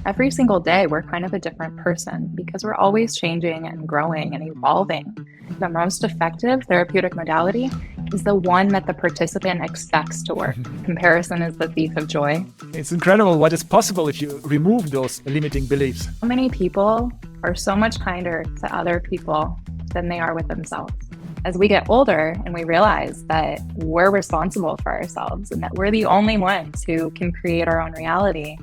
every single day we're kind of a different person because we're always changing and growing and evolving. The most effective therapeutic modality is the one that the participant expects to work. Comparison is the thief of joy. It's incredible what is possible if you remove those limiting beliefs. So many people are so much kinder to other people than they are with themselves. As we get older and we realize that we're responsible for ourselves and that we're the only ones who can create our own reality,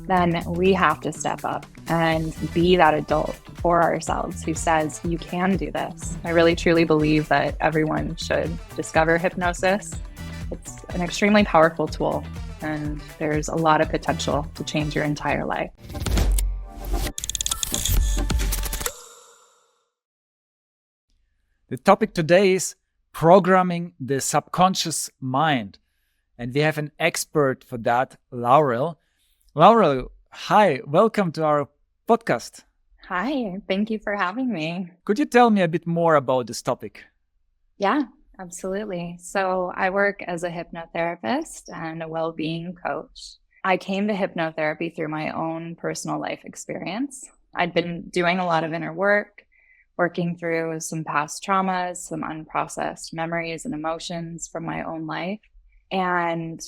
then we have to step up and be that adult for ourselves who says, you can do this. I really truly believe that everyone should discover hypnosis. It's an extremely powerful tool, and there's a lot of potential to change your entire life. The topic today is programming the subconscious mind. And we have an expert for that, Laurel. Laurel, hi, welcome to our podcast. Hi, thank you for having me. Could you tell me a bit more about this topic? Yeah, absolutely. So I work as a hypnotherapist and a well-being coach. I came to hypnotherapy through my own personal life experience. I'd been doing a lot of inner work, working through some past traumas, some unprocessed memories and emotions from my own life, and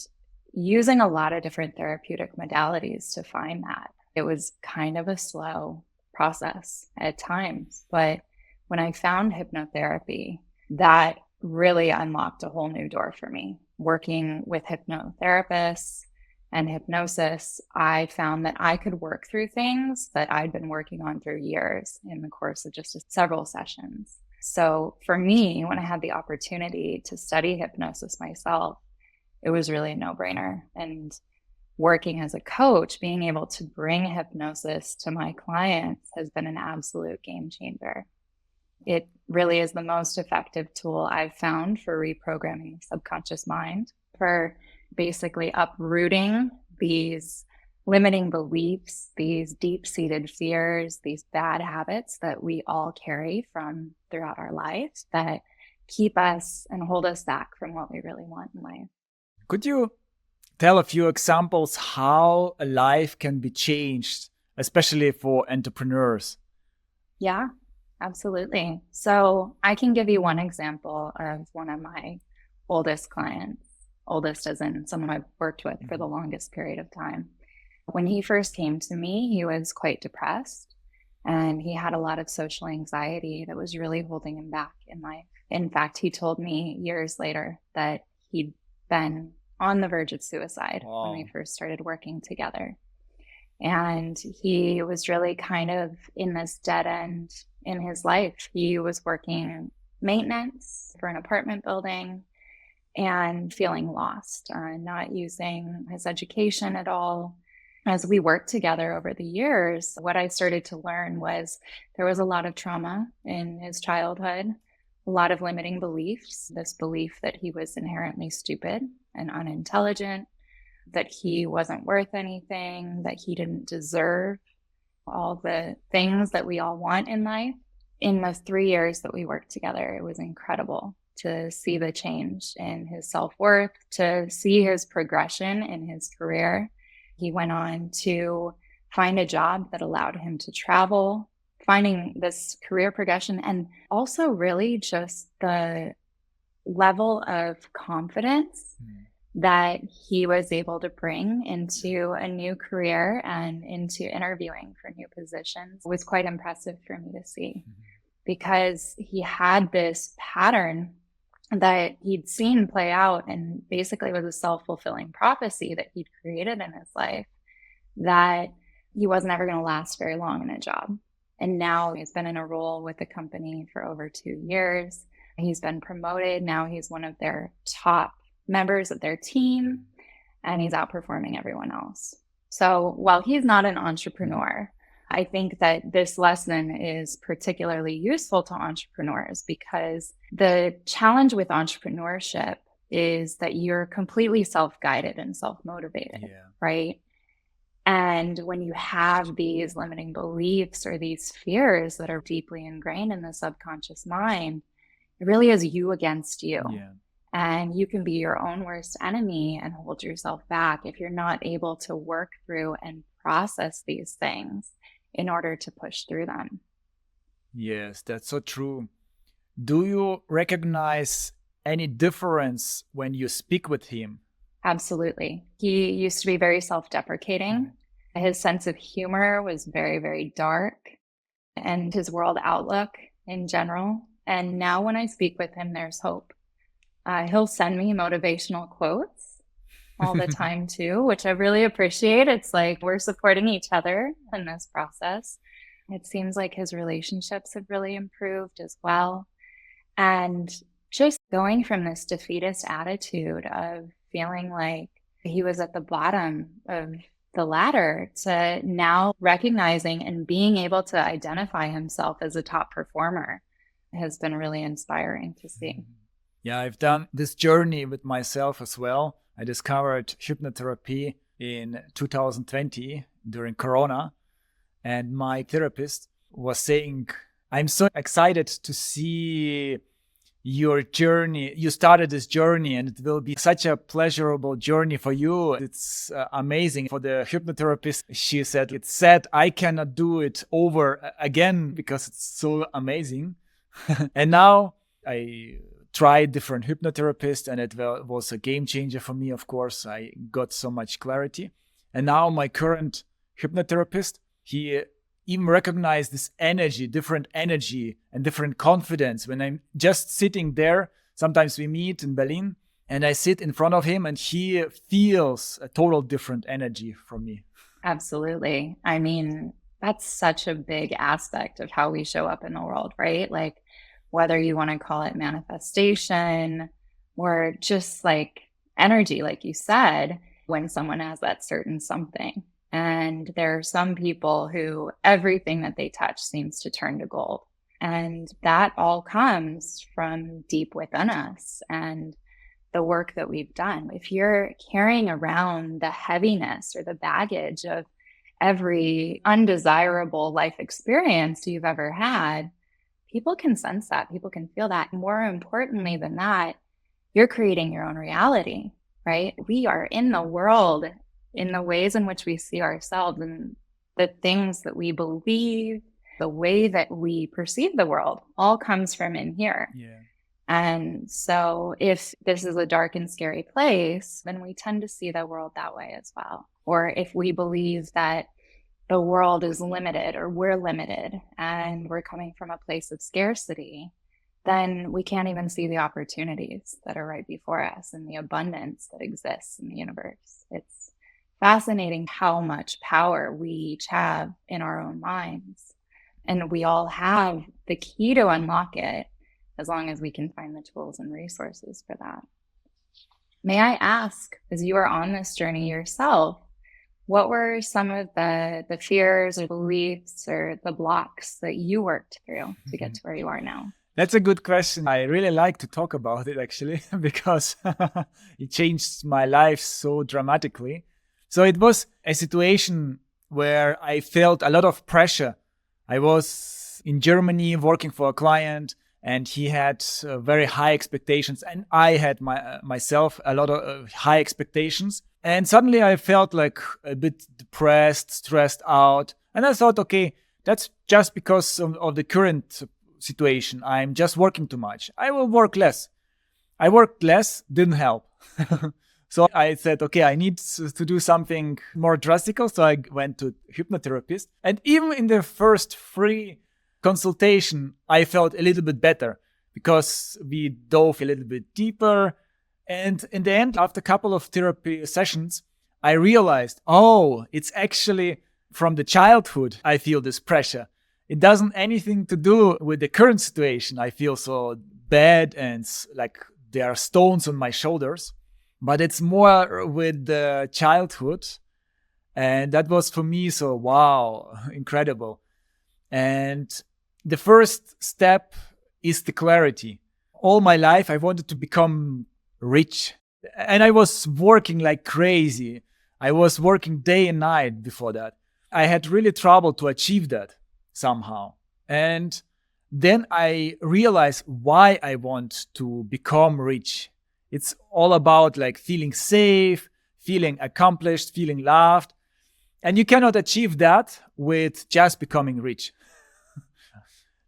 using a lot of different therapeutic modalities to find that. It was kind of a slow process at times, but when I found hypnotherapy, that really unlocked a whole new door for me. Working with hypnotherapists and hypnosis, I found that I could work through things that I'd been working on through years in the course of just several sessions. So for me, when I had the opportunity to study hypnosis myself, it was really a no-brainer. And working as a coach, being able to bring hypnosis to my clients has been an absolute game changer. It really is the most effective tool I've found for reprogramming the subconscious mind, for basically uprooting these limiting beliefs, these deep-seated fears, these bad habits that we all carry from throughout our lives that keep us and hold us back from what we really want in life. Could you tell a few examples how a life can be changed, especially for entrepreneurs? Yeah, absolutely. So I can give you one example of one of my oldest clients. Oldest as in someone I've worked with for the longest period of time. When he first came to me, he was quite depressed and he had a lot of social anxiety that was really holding him back in life. In fact, he told me years later that he'd been on the verge of suicide when we first started working together. And he was really kind of in this dead end in his life. He was working maintenance for an apartment building and feeling lost, not using his education at all. As we worked together over the years, what I started to learn was there was a lot of trauma in his childhood, a lot of limiting beliefs, this belief that he was inherently stupid and unintelligent, that he wasn't worth anything, that he didn't deserve all the things that we all want in life. In the 3 years that we worked together, it was incredible to see the change in his self-worth, to see his progression in his career. He went on to find a job that allowed him to travel, finding this career progression, and also really just the level of confidence that he was able to bring into a new career and into interviewing for new positions was quite impressive for me to see, because he had this pattern that he'd seen play out and basically was a self-fulfilling prophecy that he'd created in his life, that he wasn't ever going to last very long in a job. And now he's been in a role with the company for over 2 years. He's been promoted. Now he's one of their top members of their team, and he's outperforming everyone else. So while he's not an entrepreneur, I think that this lesson is particularly useful to entrepreneurs, because the challenge with entrepreneurship is that you're completely self-guided and self-motivated, right? And when you have these limiting beliefs or these fears that are deeply ingrained in the subconscious mind, it really is you against you. And you can be your own worst enemy and hold yourself back if you're not able to work through and process these things in order to push through them. Yes, that's so true. Do you recognize any difference when you speak with him? Absolutely. He used to be very self-deprecating. His sense of humor was very, very dark, and his world outlook in general. And now when I speak with him, there's hope. He'll send me motivational quotes all the time too, which I really appreciate. It's like we're supporting each other in this process. It seems like his relationships have really improved as well. And just going from this defeatist attitude of feeling like he was at the bottom of the ladder to now recognizing and being able to identify himself as a top performer has been really inspiring to see. Yeah, I've done this journey with myself as well. I discovered hypnotherapy in 2020 during Corona, and my therapist was saying, I'm so excited to see your journey. You started this journey and it will be such a pleasurable journey for you. It's amazing. For the hypnotherapist, she said, it's sad I cannot do it over again because it's so amazing. And now I tried different hypnotherapists and it was a game changer for me. Of course, I got so much clarity. And now my current hypnotherapist, he even recognized this energy, different energy and different confidence. When I'm just sitting there, sometimes we meet in Berlin and I sit in front of him and he feels a total different energy from me. Absolutely. I mean, that's such a big aspect of how we show up in the world, right? Like whether you want to call it manifestation or just like energy, like you said, when someone has that certain something. And there are some people who everything that they touch seems to turn to gold. And that all comes from deep within us and the work that we've done. If you're carrying around the heaviness or the baggage of every undesirable life experience you've ever had, people can sense that. People can feel that. More importantly than that, you're creating your own reality, right? We are in the world in the ways in which we see ourselves and the things that we believe, the way that we perceive the world all comes from in here. Yeah. And so if this is a dark and scary place, then we tend to see the world that way as well. Or if we believe that the world is limited or we're limited and we're coming from a place of scarcity, then we can't even see the opportunities that are right before us and the abundance that exists in the universe. It's fascinating how much power we each have in our own minds. And we all have the key to unlock it as long as we can find the tools and resources for that. May I ask, as you are on this journey yourself, what were some of the fears or beliefs or the blocks that you worked through to get to where you are now? That's a good question. I really like to talk about it actually, because it changed my life so dramatically. So it was a situation where I felt a lot of pressure. I was in Germany working for a client and he had very high expectations and I had myself a lot of high expectations. And suddenly I felt like a bit depressed, stressed out. And I thought, okay, that's just because of the current situation. I'm just working too much. I will work less. I worked less, didn't help. So I said, okay, I need to do something more drastic. So I went to hypnotherapist. And even in the first free consultation, I felt a little bit better because we dove a little bit deeper. And in the end, after a couple of therapy sessions, I realized, oh, it's actually from the childhood I feel this pressure. It doesn't anything to do with the current situation. I feel so bad and like there are stones on my shoulders. But it's more with the childhood. And that was for me so, wow, incredible. And the first step is the clarity. All my life, I wanted to become rich. And I was working like crazy. I was working day and night before that. I had really trouble to achieve that somehow. And then I realized why I want to become rich. It's all about like feeling safe, feeling accomplished, feeling loved. And you cannot achieve that with just becoming rich.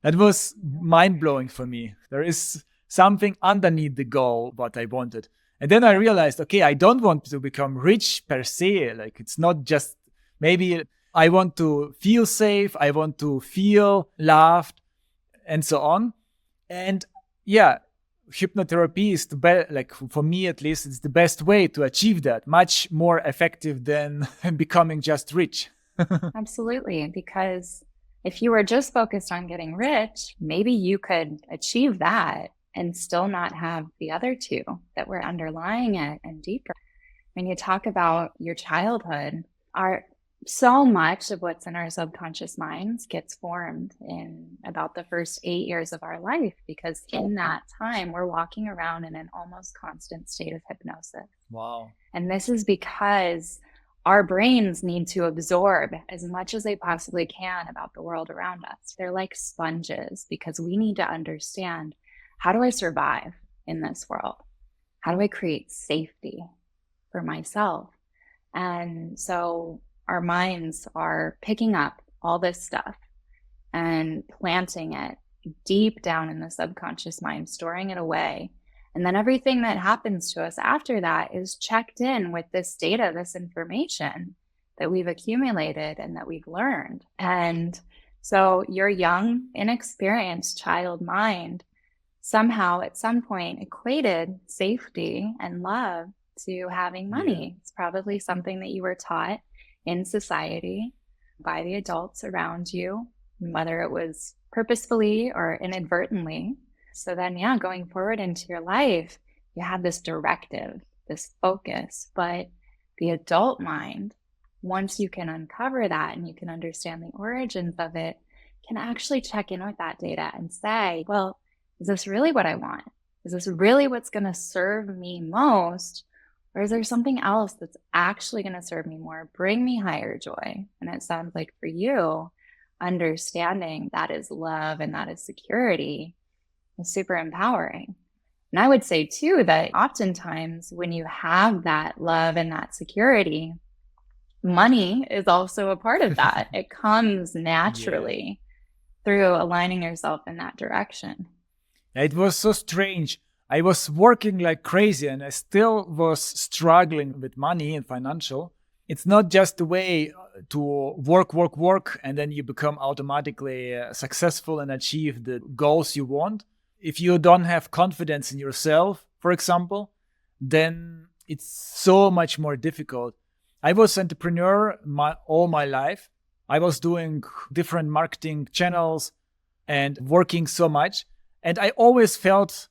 That was mind-blowing for me. There is something underneath the goal, what I wanted. And then I realized, okay, I don't want to become rich per se. Like, it's not just, maybe I want to feel safe, I want to feel loved, and so on. And yeah, hypnotherapy is the best, like for me at least, it's the best way to achieve that. Much more effective than becoming just rich. Absolutely. Because if you were just focused on getting rich, maybe you could achieve that and still not have the other two that were underlying it and deeper. When you talk about your childhood, so much of what's in our subconscious minds gets formed in about the first 8 years of our life, because in that time, we're walking around in an almost constant state of hypnosis. Wow. And this is because our brains need to absorb as much as they possibly can about the world around us. They're like sponges, because we need to understand, how do I survive in this world? How do I create safety for myself? And so our minds are picking up all this stuff and planting it deep down in the subconscious mind, storing it away. And then everything that happens to us after that is checked in with this data, this information that we've accumulated and that we've learned. And so your young, inexperienced child mind somehow at some point equated safety and love to having money. Yeah. It's probably something that you were taught in society by the adults around you, whether it was purposefully or inadvertently. So then, yeah, going forward into your life, you have this directive, this focus, but the adult mind, once you can uncover that and you can understand the origins of it, can actually check in with that data and say, well, is this really what I want? Is this really what's going to serve me most? Or is there something else that's actually going to serve me more, bring me higher joy? And it sounds like for you, understanding that is love and that is security is super empowering. And I would say too, that oftentimes when you have that love and that security, money is also a part of that. It comes naturally through aligning yourself in that direction. It was so strange. I was working like crazy and I still was struggling with money and financial. It's not just the way to work, and then you become automatically successful and achieve the goals you want. If you don't have confidence in yourself, for example, then it's so much more difficult. I was an entrepreneur all my life. I was doing different marketing channels and working so much. And I always felt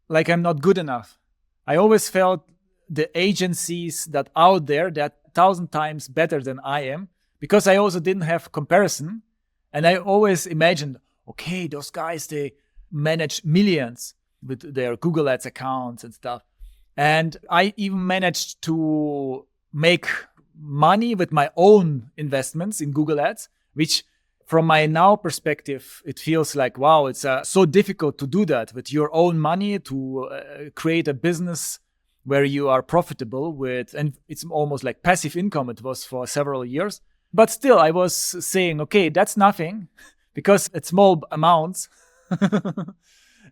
like I'm not good enough. I always felt the agencies that out there that 1,000 times better than I am, because I also didn't have comparison. And I always imagined, okay, those guys, they manage millions with their Google Ads accounts and stuff. And I even managed to make money with my own investments in Google Ads, which from my now perspective, it feels like, wow, it's so difficult to do that with your own money, to create a business where you are profitable with, and it's almost like passive income. It was for several years. But still, I was saying, okay, that's nothing, because it's small amounts.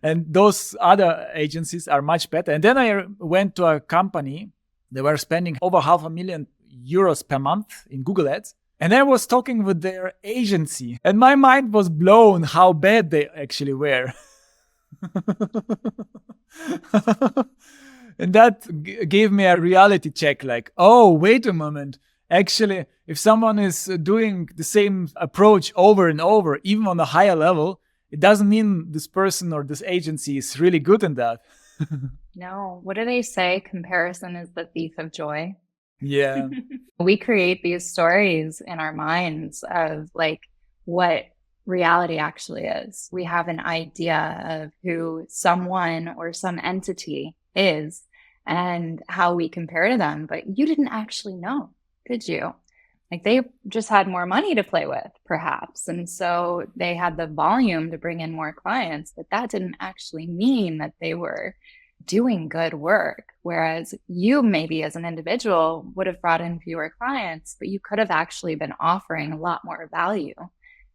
And those other agencies are much better. And then I went to a company. They were spending over €500,000 per month in Google Ads. And I was talking with their agency, and my mind was blown how bad they actually were. And that gave me a reality check, like, oh, wait a moment. Actually, if someone is doing the same approach over and over, even on a higher level, it doesn't mean this person or this agency is really good in that. No, what do they say? Comparison is the thief of joy. Yeah. We create these stories in our minds of like what reality actually is. We have an idea of who someone or some entity is and how we compare to them, but you didn't actually know, did you? Like they just had more money to play with, perhaps. And so they had the volume to bring in more clients, but that didn't actually mean that they were doing good work. Whereas you maybe as an individual would have brought in fewer clients, but you could have actually been offering a lot more value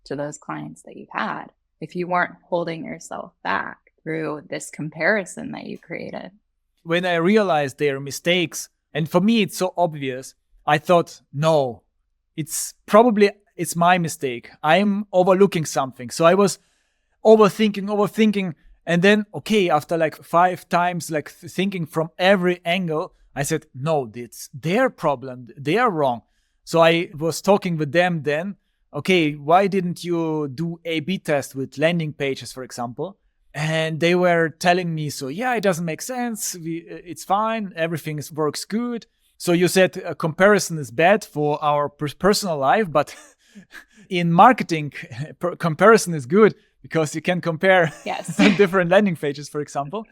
to those clients that you've had if you weren't holding yourself back through this comparison that you created. When I realized their mistakes, and for me it's so obvious, I thought, no, it's my mistake. I'm overlooking something. So I was overthinking. And then, okay, after like 5 times, like thinking from every angle, I said, no, it's their problem. They are wrong. So I was talking with them then. Okay, why didn't you do A/B test with landing pages, for example? And they were telling me, so yeah, it doesn't make sense. It's fine. Everything works good. So you said a comparison is bad for our personal life, but in marketing, comparison is good because you can compare Yes. different landing pages, for example.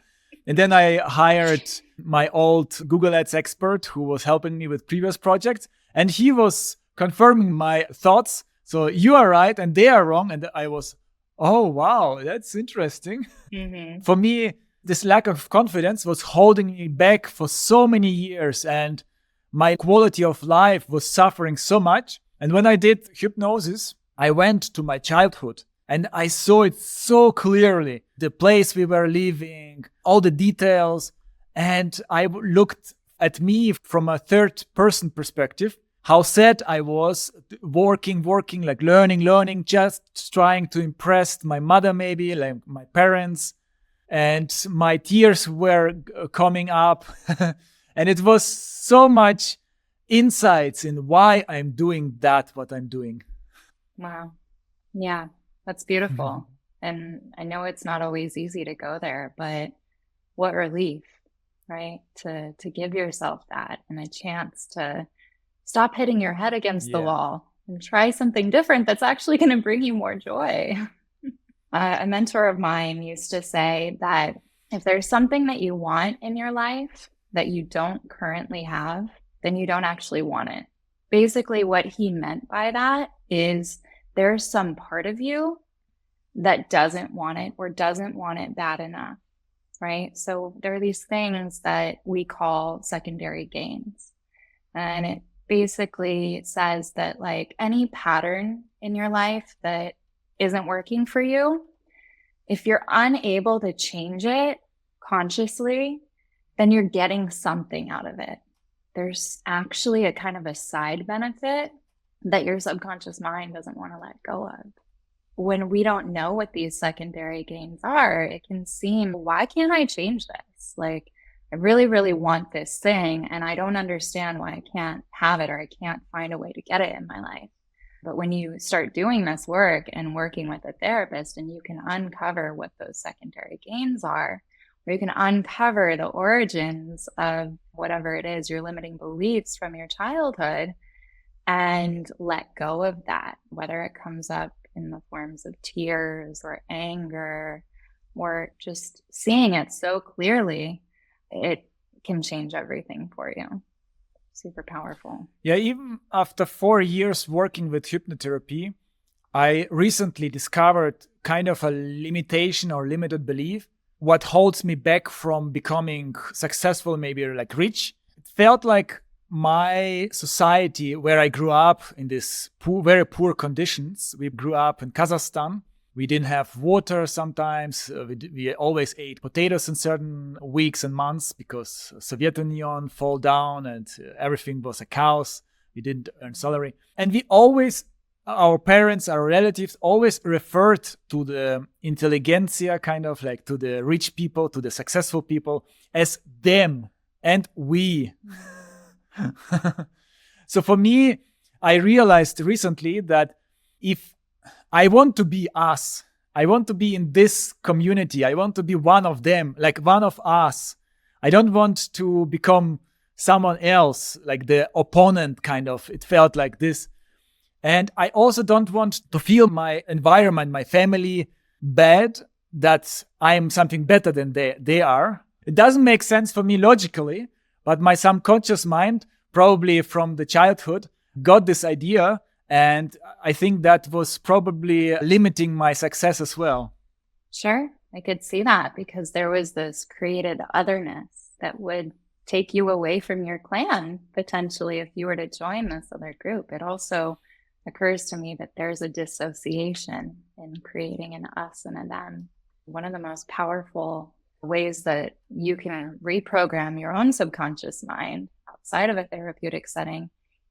And then I hired my old Google Ads expert who was helping me with previous projects, and he was confirming my thoughts. So you are right and they are wrong. And I was, oh, wow, that's interesting. Mm-hmm. For me, this lack of confidence was holding me back for so many years, and my quality of life was suffering so much. And when I did hypnosis, I went to my childhood and I saw it so clearly, the place we were living, all the details. And I looked at me from a third person perspective, how sad I was working, like learning, just trying to impress my mother, maybe like my parents. And my tears were coming up. And it was so much insights in why I'm doing what I'm doing. Wow. Yeah, that's beautiful. And I know it's not always easy to go there, but what relief, right? To give yourself that and a chance to stop hitting your head against the wall and try something different that's actually going to bring you more joy. A mentor of mine used to say that if there's something that you want in your life that you don't currently have, then you don't actually want it. Basically, what he meant by that is there's some part of you that doesn't want it or doesn't want it bad enough, right? So there are these things that we call secondary gains. And it basically says that like any pattern in your life that isn't working for you, if you're unable to change it consciously, then you're getting something out of it. There's actually a kind of a side benefit that your subconscious mind doesn't want to let go of. When we don't know what these secondary gains are, it can seem, why can't I change this? Like, I really, really want this thing, and I don't understand why I can't have it or I can't find a way to get it in my life. But when you start doing this work and working with a therapist, and you can uncover what those secondary gains are, or you can uncover the origins of whatever it is, your limiting beliefs from your childhood, and let go of that, whether it comes up in the forms of tears or anger, or just seeing it so clearly, it can change everything for you. Super powerful. Yeah, even after 4 years working with hypnotherapy, I recently discovered kind of a limitation or limited belief. What holds me back from becoming successful, maybe like rich? It felt like my society, where I grew up in these very poor conditions. We grew up in Kazakhstan. We didn't have water sometimes. We always ate potatoes in certain weeks and months because Soviet Union fall down and everything was a chaos. We didn't earn salary. And our parents, our relatives always referred to the intelligentsia, kind of like to the rich people, to the successful people as them and we. So for me, I realized recently that if I want to be us, I want to be in this community, I want to be one of them, like one of us. I don't want to become someone else, like the opponent kind of. It felt like this. And I also don't want to feel my environment, my family bad, that I'm something better than they are. It doesn't make sense for me logically, but my subconscious mind, probably from the childhood, got this idea. And I think that was probably limiting my success as well. Sure. I could see that because there was this created otherness that would take you away from your clan, potentially, if you were to join this other group. It also occurs to me that there's a dissociation in creating an us and a them. One of the most powerful ways that you can reprogram your own subconscious mind outside of a therapeutic setting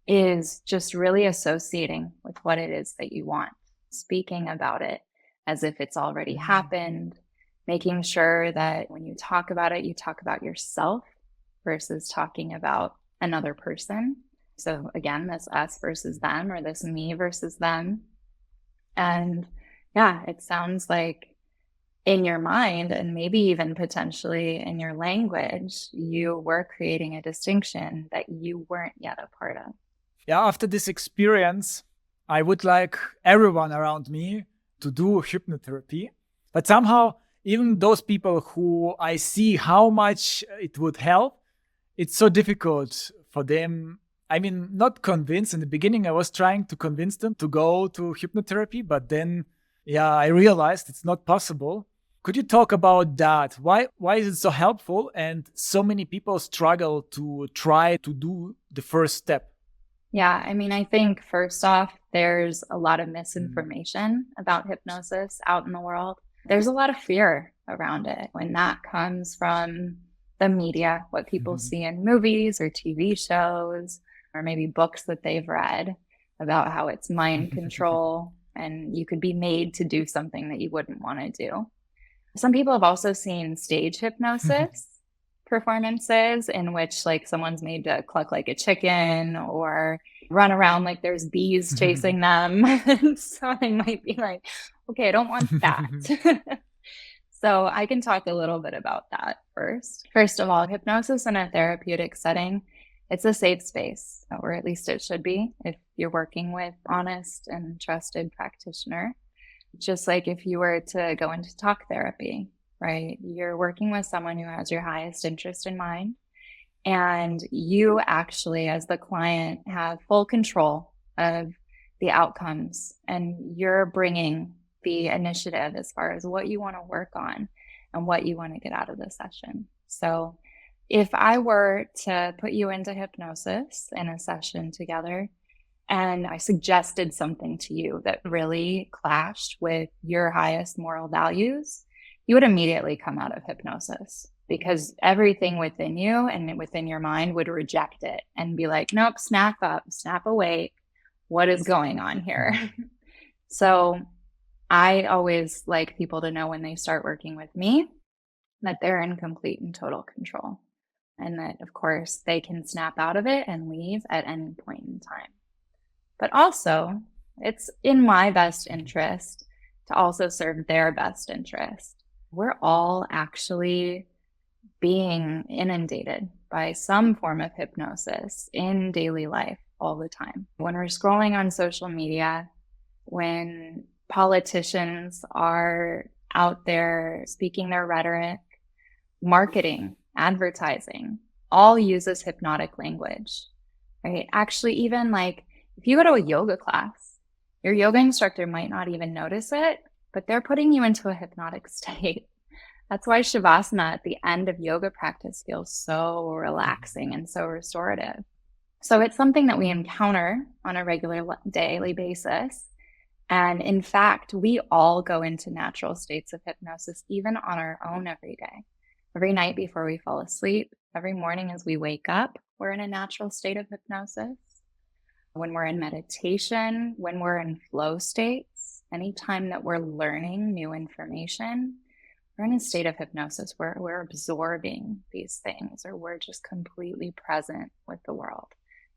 is just really associating with what it is that you want, speaking about it as if it's already happened, making sure that when you talk about it, you talk about yourself versus talking about another person. So again, this us versus them, or this me versus them. And yeah, it sounds like in your mind, and maybe even potentially in your language, you were creating a distinction that you weren't yet a part of. Yeah, after this experience, I would like everyone around me to do hypnotherapy. But somehow, even those people who I see how much it would help, it's so difficult for them. I mean, not convinced. In the beginning, I was trying to convince them to go to hypnotherapy, but then, yeah, I realized it's not possible. Could you talk about that? Why is it so helpful and so many people struggle to try to do the first step? Yeah, I mean, I think first off, there's a lot of misinformation about hypnosis out in the world. There's a lot of fear around it when that comes from the media, what people see in movies or TV shows, or maybe books that they've read about how it's mind control and you could be made to do something that you wouldn't want to do. Some people have also seen stage hypnosis performances in which like someone's made to cluck like a chicken or run around like there's bees chasing them. So they might be like, okay, I don't want that. So I can talk a little bit about that first. First of all, hypnosis in a therapeutic setting, it's a safe space, or at least it should be if you're working with honest and trusted practitioner. Just like if you were to go into talk therapy, right? You're working with someone who has your highest interest in mind. And you actually, as the client, have full control of the outcomes. And you're bringing the initiative as far as what you want to work on and what you want to get out of the session. So if I were to put you into hypnosis in a session together, and I suggested something to you that really clashed with your highest moral values, you would immediately come out of hypnosis because everything within you and within your mind would reject it and be like, nope, snap up, snap awake. What is going on here? So I always like people to know when they start working with me that they're in complete and total control. And that, of course, they can snap out of it and leave at any point in time. But also, it's in my best interest to also serve their best interest. We're all actually being inundated by some form of hypnosis in daily life all the time. When we're scrolling on social media, when politicians are out there speaking their rhetoric, marketing, advertising, all uses hypnotic language, right? Actually, even like if you go to a yoga class, your yoga instructor might not even notice it, but they're putting you into a hypnotic state. That's why Shavasana at the end of yoga practice feels so relaxing and so restorative. So it's something that we encounter on a regular daily basis. And in fact, we all go into natural states of hypnosis, even on our own every day. Every night before we fall asleep, every morning as we wake up, we're in a natural state of hypnosis. When we're in meditation, when we're in flow states, anytime that we're learning new information, we're in a state of hypnosis where we're absorbing these things, or we're just completely present with the world.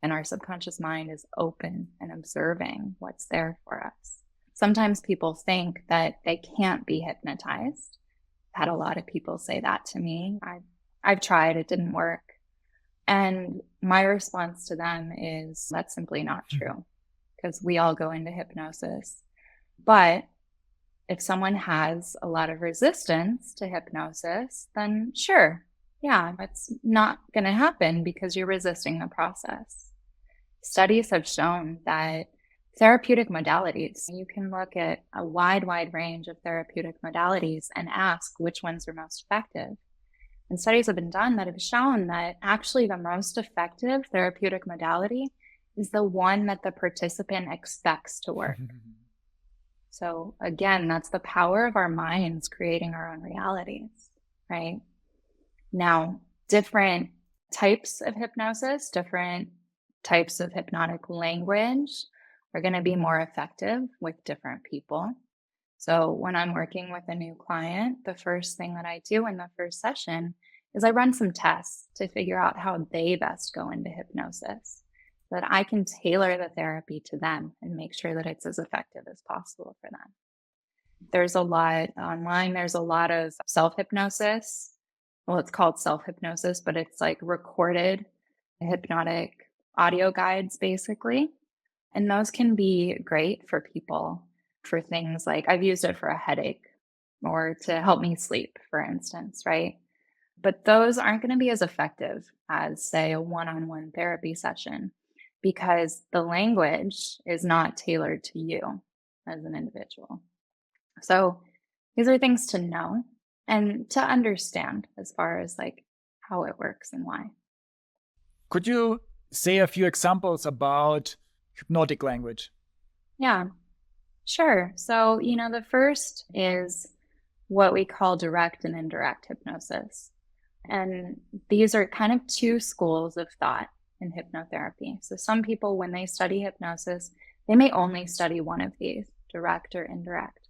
And our subconscious mind is open and observing what's there for us. Sometimes people think that they can't be hypnotized. I've had a lot of people say that to me. I've tried, it didn't work. And my response to them is that's simply not true, because we all go into hypnosis. But if someone has a lot of resistance to hypnosis, then sure, yeah, it's not going to happen because you're resisting the process. Studies have shown that Therapeutic modalities. You can look at a wide range of therapeutic modalities and ask which ones are most effective. And studies have been done that have shown that actually the most effective therapeutic modality is the one that the participant expects to work. So again, that's the power of our minds creating our own realities, right? Now, different types of hypnosis, different types of hypnotic language are going to be more effective with different people. So when I'm working with a new client, the first thing that I do in the first session is I run some tests to figure out how they best go into hypnosis so that I can tailor the therapy to them and make sure that it's as effective as possible for them. There's a lot online. There's a lot of self-hypnosis. Well, it's called self-hypnosis, but it's like recorded hypnotic audio guides, basically. And those can be great for people for things like I've used it for a headache or to help me sleep, for instance, right? But those aren't going to be as effective as, say, a one-on-one therapy session because the language is not tailored to you as an individual. So these are things to know and to understand as far as like how it works and why. Could you say a few examples about hypnotic language? Yeah, sure. So, the first is what we call direct and indirect hypnosis. And these are kind of two schools of thought in hypnotherapy. So some people, when they study hypnosis, they may only study one of these, direct or indirect.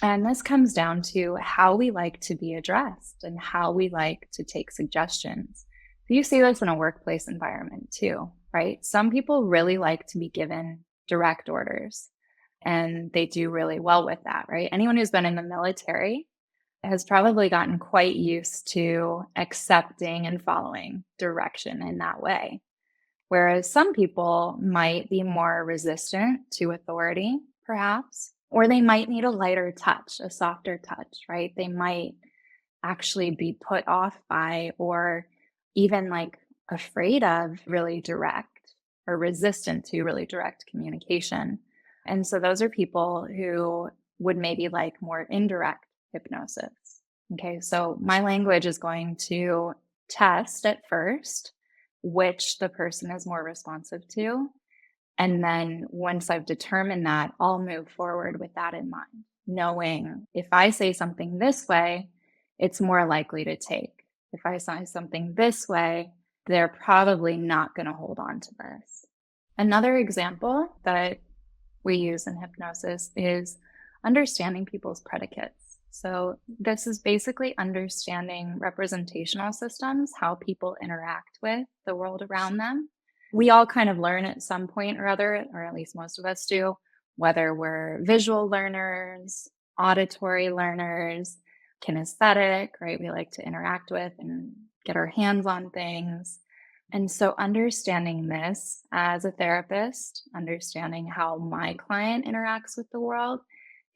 And this comes down to how we like to be addressed and how we like to take suggestions. So you see this in a workplace environment too, right? Some people really like to be given direct orders and they do really well with that, right? Anyone who's been in the military has probably gotten quite used to accepting and following direction in that way. Whereas some people might be more resistant to authority, perhaps, or they might need a lighter touch, a softer touch, right? They might actually be put off by or even like afraid of really direct or resistant to really direct communication. And so those are people who would maybe like more indirect hypnosis. Okay, so my language is going to test at first which the person is more responsive to. And then once I've determined that, I'll move forward with that in mind, knowing if I say something this way, it's more likely to take. If I say something this way, they're probably not going to hold on to this. Another example that we use in hypnosis is understanding people's predicates. So this is basically understanding representational systems, how people interact with the world around them. We all kind of learn at some point or other, or at least most of us do, whether we're visual learners, auditory learners, kinesthetic, right? We like to interact with and get our hands on things. And so understanding this as a therapist, understanding how my client interacts with the world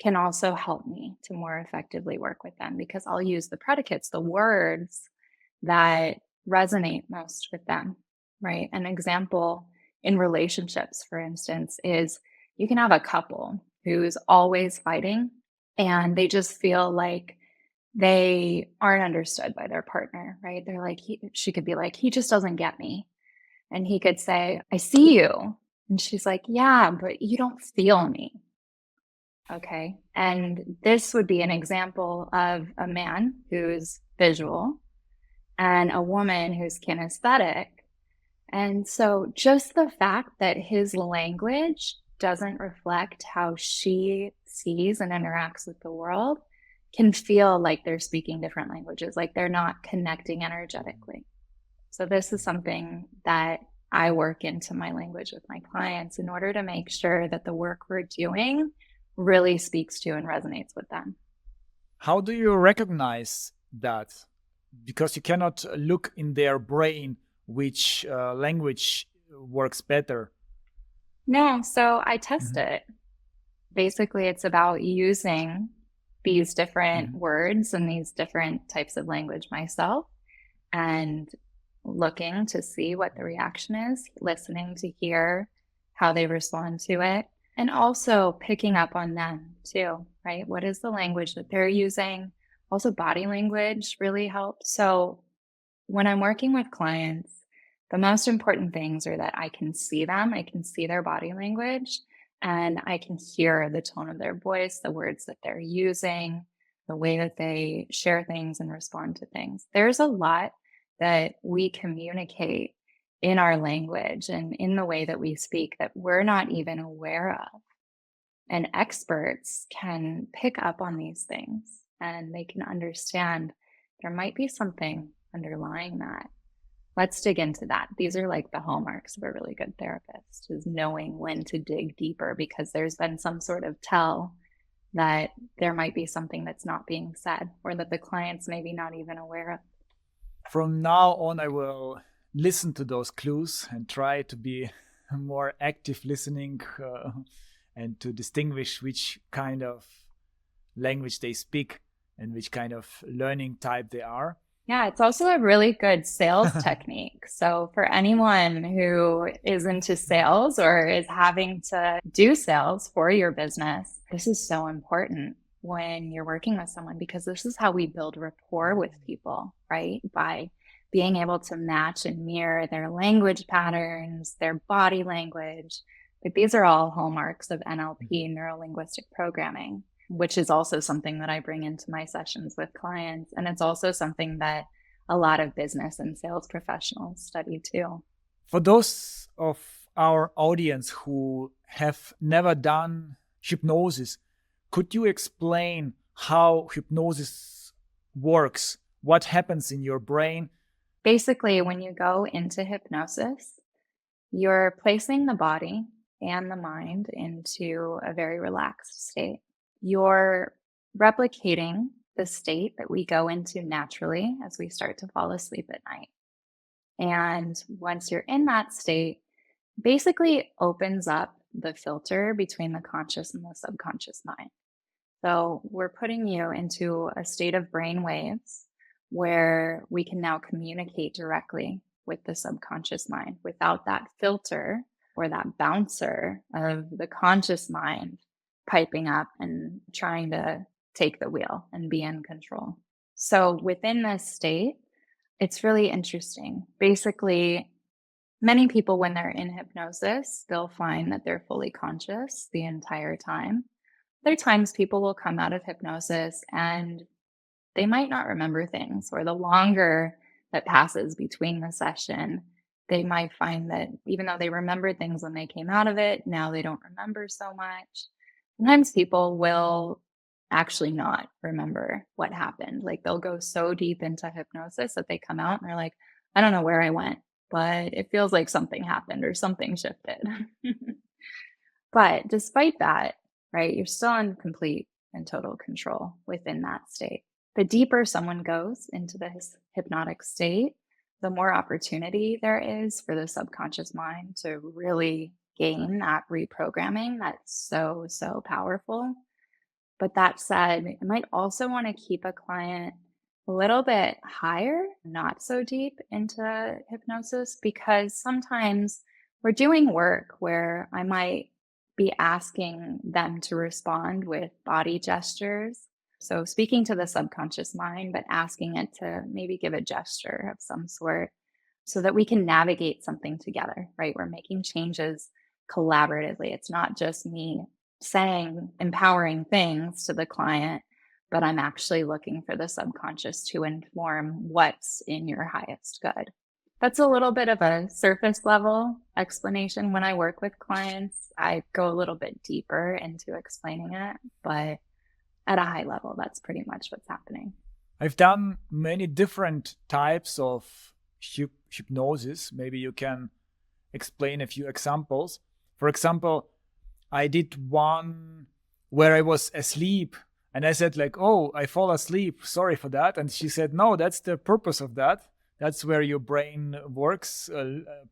can also help me to more effectively work with them because I'll use the predicates, the words that resonate most with them, right? An example in relationships, for instance, is you can have a couple who's always fighting and they just feel like they aren't understood by their partner, right? They're like, she could be like, he just doesn't get me. And he could say, I see you. And she's like, yeah, but you don't feel me. Okay. And this would be an example of a man who's visual and a woman who's kinesthetic. And so just the fact that his language doesn't reflect how she sees and interacts with the world can feel like they're speaking different languages, like they're not connecting energetically. So this is something that I work into my language with my clients in order to make sure that the work we're doing really speaks to and resonates with them. How do you recognize that? Because you cannot look in their brain which language works better. No, so I test it. Basically, it's about using these different words and these different types of language myself and looking to see what the reaction is, listening to hear how they respond to it, and also picking up on them too, right? What is the language that they're using? Also, body language really helps. So, when I'm working with clients, the most important things are that I can see them, I can see their body language, and I can hear the tone of their voice, the words that they're using, the way that they share things and respond to things. There's a lot that we communicate in our language and in the way that we speak that we're not even aware of. And experts can pick up on these things and they can understand there might be something underlying that. Let's dig into that. These are like the hallmarks of a really good therapist, is knowing when to dig deeper because there's been some sort of tell that there might be something that's not being said or that the client's maybe not even aware of. From now on, I will listen to those clues and try to be more active listening and to distinguish which kind of language they speak and which kind of learning type they are. Yeah, it's also a really good sales technique. So for anyone who is into sales or is having to do sales for your business, this is so important when you're working with someone because this is how we build rapport with people, right? By being able to match and mirror their language patterns, their body language. But these are all hallmarks of NLP, neuro-linguistic programming, which is also something that I bring into my sessions with clients. And it's also something that a lot of business and sales professionals study too. For those of our audience who have never done hypnosis, could you explain how hypnosis works? What happens in your brain? Basically, when you go into hypnosis, you're placing the body and the mind into a very relaxed state. You're replicating the state that we go into naturally as we start to fall asleep at night. And once you're in that state, basically opens up the filter between the conscious and the subconscious mind. So we're putting you into a state of brain waves where we can now communicate directly with the subconscious mind without that filter or that bouncer of the conscious mind piping up and trying to take the wheel and be in control. So within this state, it's really interesting. Basically, many people, when they're in hypnosis, they'll find that they're fully conscious the entire time. There are times people will come out of hypnosis and they might not remember things, or the longer that passes between the session, they might find that even though they remembered things when they came out of it, now they don't remember so much. Sometimes people will actually not remember what happened. Like they'll go so deep into hypnosis that they come out and they're like, I don't know where I went, but it feels like something happened or something shifted. But despite that, right, you're still in complete and total control within that state. The deeper someone goes into this hypnotic state, the more opportunity there is for the subconscious mind to really gain that reprogramming that's so, so powerful. But that said, I might also want to keep a client a little bit higher, not so deep into hypnosis, because sometimes we're doing work where I might be asking them to respond with body gestures. So speaking to the subconscious mind, but asking it to maybe give a gesture of some sort so that we can navigate something together, right? We're making changes collaboratively. It's not just me saying empowering things to the client, but I'm actually looking for the subconscious to inform what's in your highest good. That's a little bit of a surface level explanation. When I work with clients, I go a little bit deeper into explaining it, but at a high level, that's pretty much what's happening. I've done many different types of hypnosis. Maybe you can explain a few examples. For example, I did one where I was asleep and I said like, oh, I fall asleep. Sorry for that. And she said, no, that's the purpose of that. That's where your brain works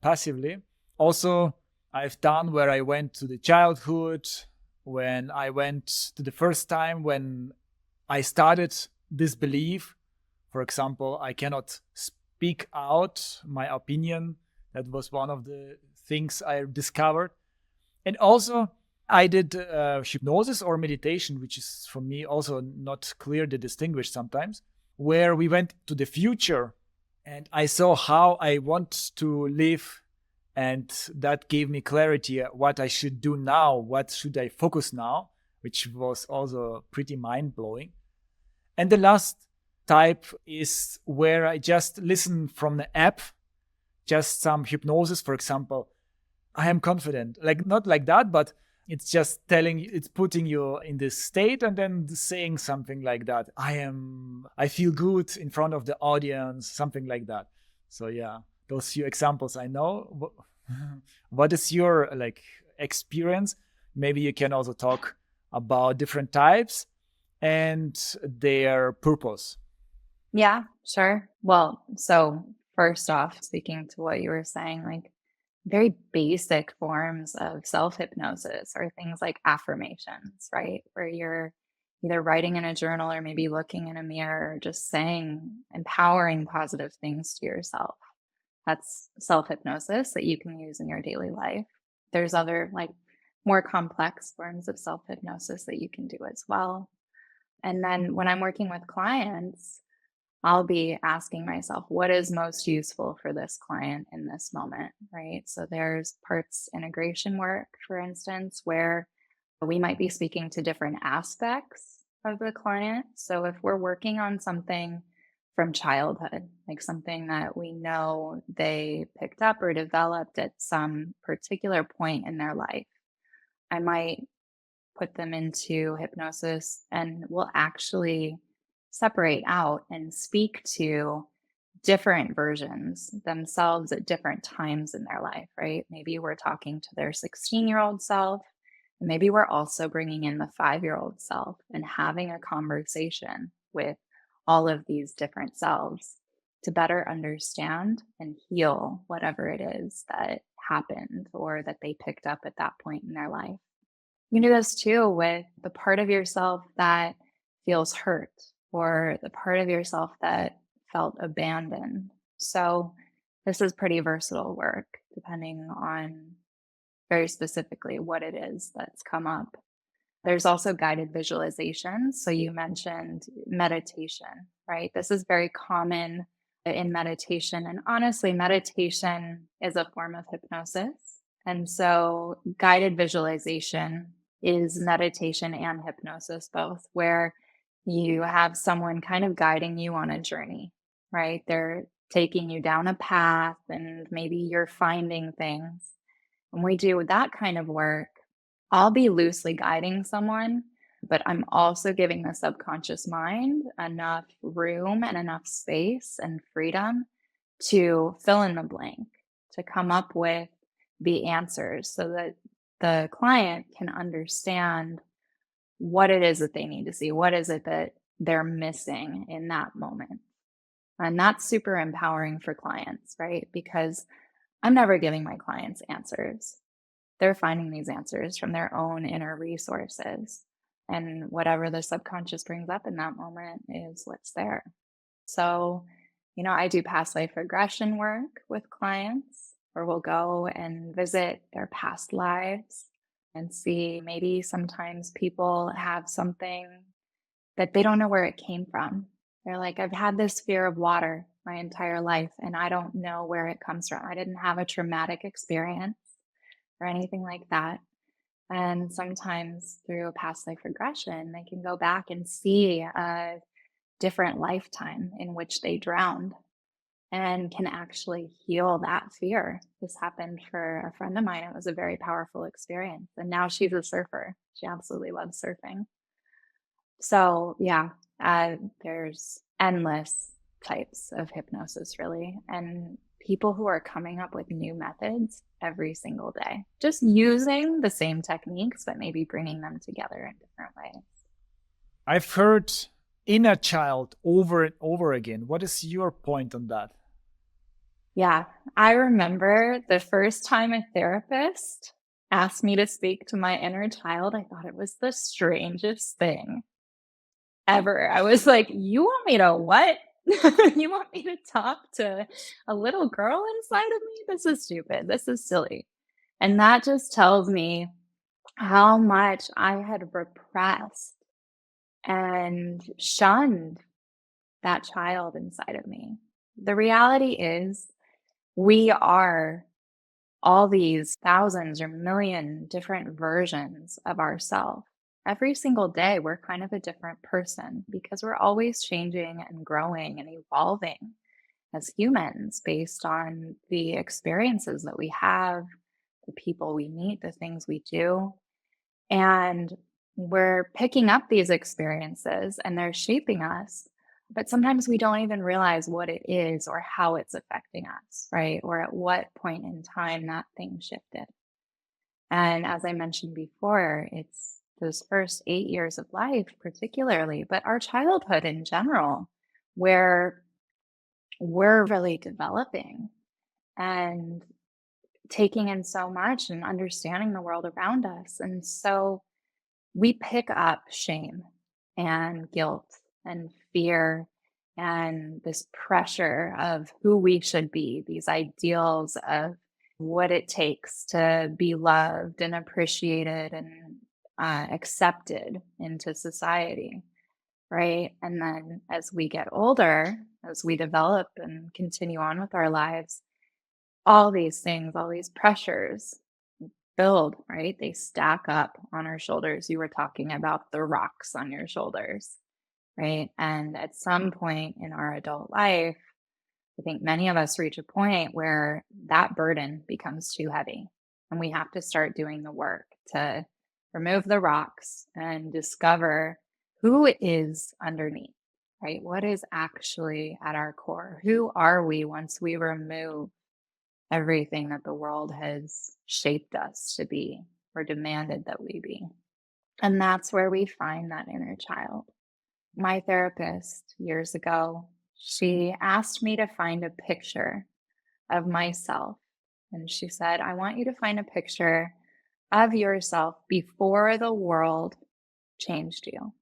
passively. Also, I've done where I went to the childhood, when I went to the first time when I started this belief. For example, I cannot speak out my opinion. That was one of the things I discovered. And also, I did hypnosis or meditation, which is for me also not clear to distinguish sometimes, where we went to the future and I saw how I want to live. And that gave me clarity what I should do now, what should I focus now, which was also pretty mind-blowing. And the last type is where I just listen from the app, just some hypnosis, for example. I am confident, like not like that, but it's just it's putting you in this state and then saying something like that. I feel good in front of the audience, something like that. So yeah, those few examples I know. What is your like experience? Maybe you can also talk about different types and their purpose. Yeah, sure. Well, so first off, speaking to what you were saying, like very basic forms of self-hypnosis are things like affirmations, right? Where you're either writing in a journal or maybe looking in a mirror, or just saying empowering positive things to yourself. That's self-hypnosis that you can use in your daily life. There's other like more complex forms of self-hypnosis that you can do as well. And then when I'm working with clients, I'll be asking myself, what is most useful for this client in this moment, right? So there's parts integration work, for instance, where we might be speaking to different aspects of the client. So if we're working on something from childhood, like something that we know they picked up or developed at some particular point in their life, I might put them into hypnosis and we'll actually separate out and speak to different versions themselves at different times in their life, right? Maybe we're talking to their 16-year-old self, and maybe we're also bringing in the 5-year-old self and having a conversation with all of these different selves to better understand and heal whatever it is that happened or that they picked up at that point in their life. You can do this too with the part of yourself that feels hurt or the part of yourself that felt abandoned. So, this is pretty versatile work depending on very specifically what it is that's come up. There's also guided visualization. So, you mentioned meditation, right? This is very common in meditation. And honestly, meditation is a form of hypnosis. And so, guided visualization is meditation and hypnosis both, where you have someone kind of guiding you on a journey, right? They're taking you down a path and maybe you're finding things. When we do that kind of work, I'll be loosely guiding someone, but I'm also giving the subconscious mind enough room and enough space and freedom to fill in the blank, to come up with the answers so that the client can understand what it is that they need to see. What is it that they're missing in that moment? And that's super empowering for clients, right? Because I'm never giving my clients answers. They're finding these answers from their own inner resources. And whatever the subconscious brings up in that moment is what's there. So, I do past life regression work with clients where we'll go and visit their past lives and see maybe sometimes people have something that they don't know where it came from. They're like, I've had this fear of water my entire life and I don't know where it comes from. I didn't have a traumatic experience or anything like that. And sometimes through a past life regression, they can go back and see a different lifetime in which they drowned and can actually heal that fear. This happened for a friend of mine. It was a very powerful experience. And now she's a surfer. She absolutely loves surfing. So, yeah, there's endless types of hypnosis, really. And people who are coming up with new methods every single day, just using the same techniques, but maybe bringing them together in different ways. I've heard inner child over and over again. What is your point on that? Yeah, I remember the first time a therapist asked me to speak to my inner child. I thought it was the strangest thing ever. I was like, you want me to what? You want me to talk to a little girl inside of me? This is stupid. This is silly. And that just tells me how much I had repressed and shunned that child inside of me. The reality is, we are all these thousands or million different versions of ourselves. Every single day, we're kind of a different person because we're always changing and growing and evolving as humans based on the experiences that we have, the people we meet, the things we do. And we're picking up these experiences and they're shaping us. But sometimes we don't even realize what it is or how it's affecting us, right? Or at what point in time that thing shifted. And as I mentioned before, it's those first 8 years of life, particularly, but our childhood in general, where we're really developing and taking in so much and understanding the world around us. And so we pick up shame and guilt and fear and this pressure of who we should be, these ideals of what it takes to be loved and appreciated and accepted into society, right? And then as we get older, as we develop and continue on with our lives, all these things, all these pressures build, right? They stack up on our shoulders. You were talking about the rocks on your shoulders, right? And at some point in our adult life, I think many of us reach a point where that burden becomes too heavy. And we have to start doing the work to remove the rocks and discover who is underneath, right? What is actually at our core? Who are we once we remove everything that the world has shaped us to be or demanded that we be? And that's where we find that inner child. My therapist years ago, she asked me to find a picture of myself. And she said, I want you to find a picture of yourself before the world changed you,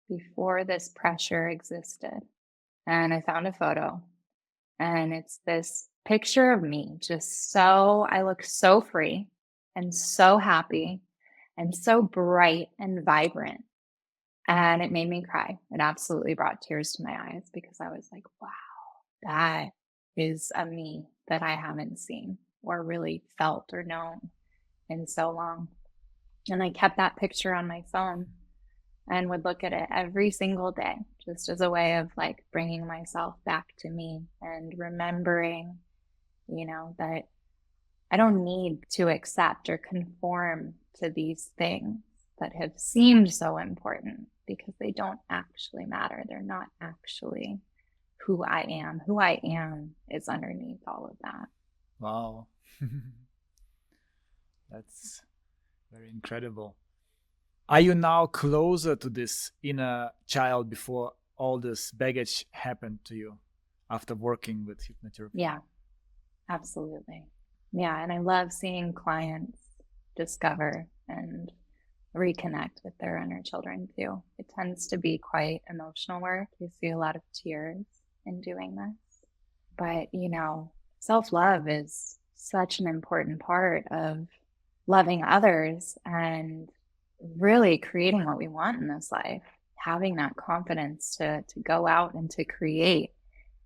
before this pressure existed. And I found a photo, and it's this picture of me, I look so free and so happy and so bright and vibrant. And it made me cry. It absolutely brought tears to my eyes because I was like, wow, that is a me that I haven't seen or really felt or known in so long. And I kept that picture on my phone and would look at it every single day, just as a way of like bringing myself back to me and remembering, that I don't need to accept or conform to these things that have seemed so important because they don't actually matter. They're not actually who I am. Who I am is underneath all of that. Wow. That's very incredible. Are you now closer to this inner child before all this baggage happened to you after working with hypnotherapy? Yeah, absolutely. Yeah, and I love seeing clients discover and reconnect with their inner children too. It tends to be quite emotional work. You see a lot of tears in doing this. But, self-love is such an important part of loving others and really creating what we want in this life, having that confidence to go out and to create.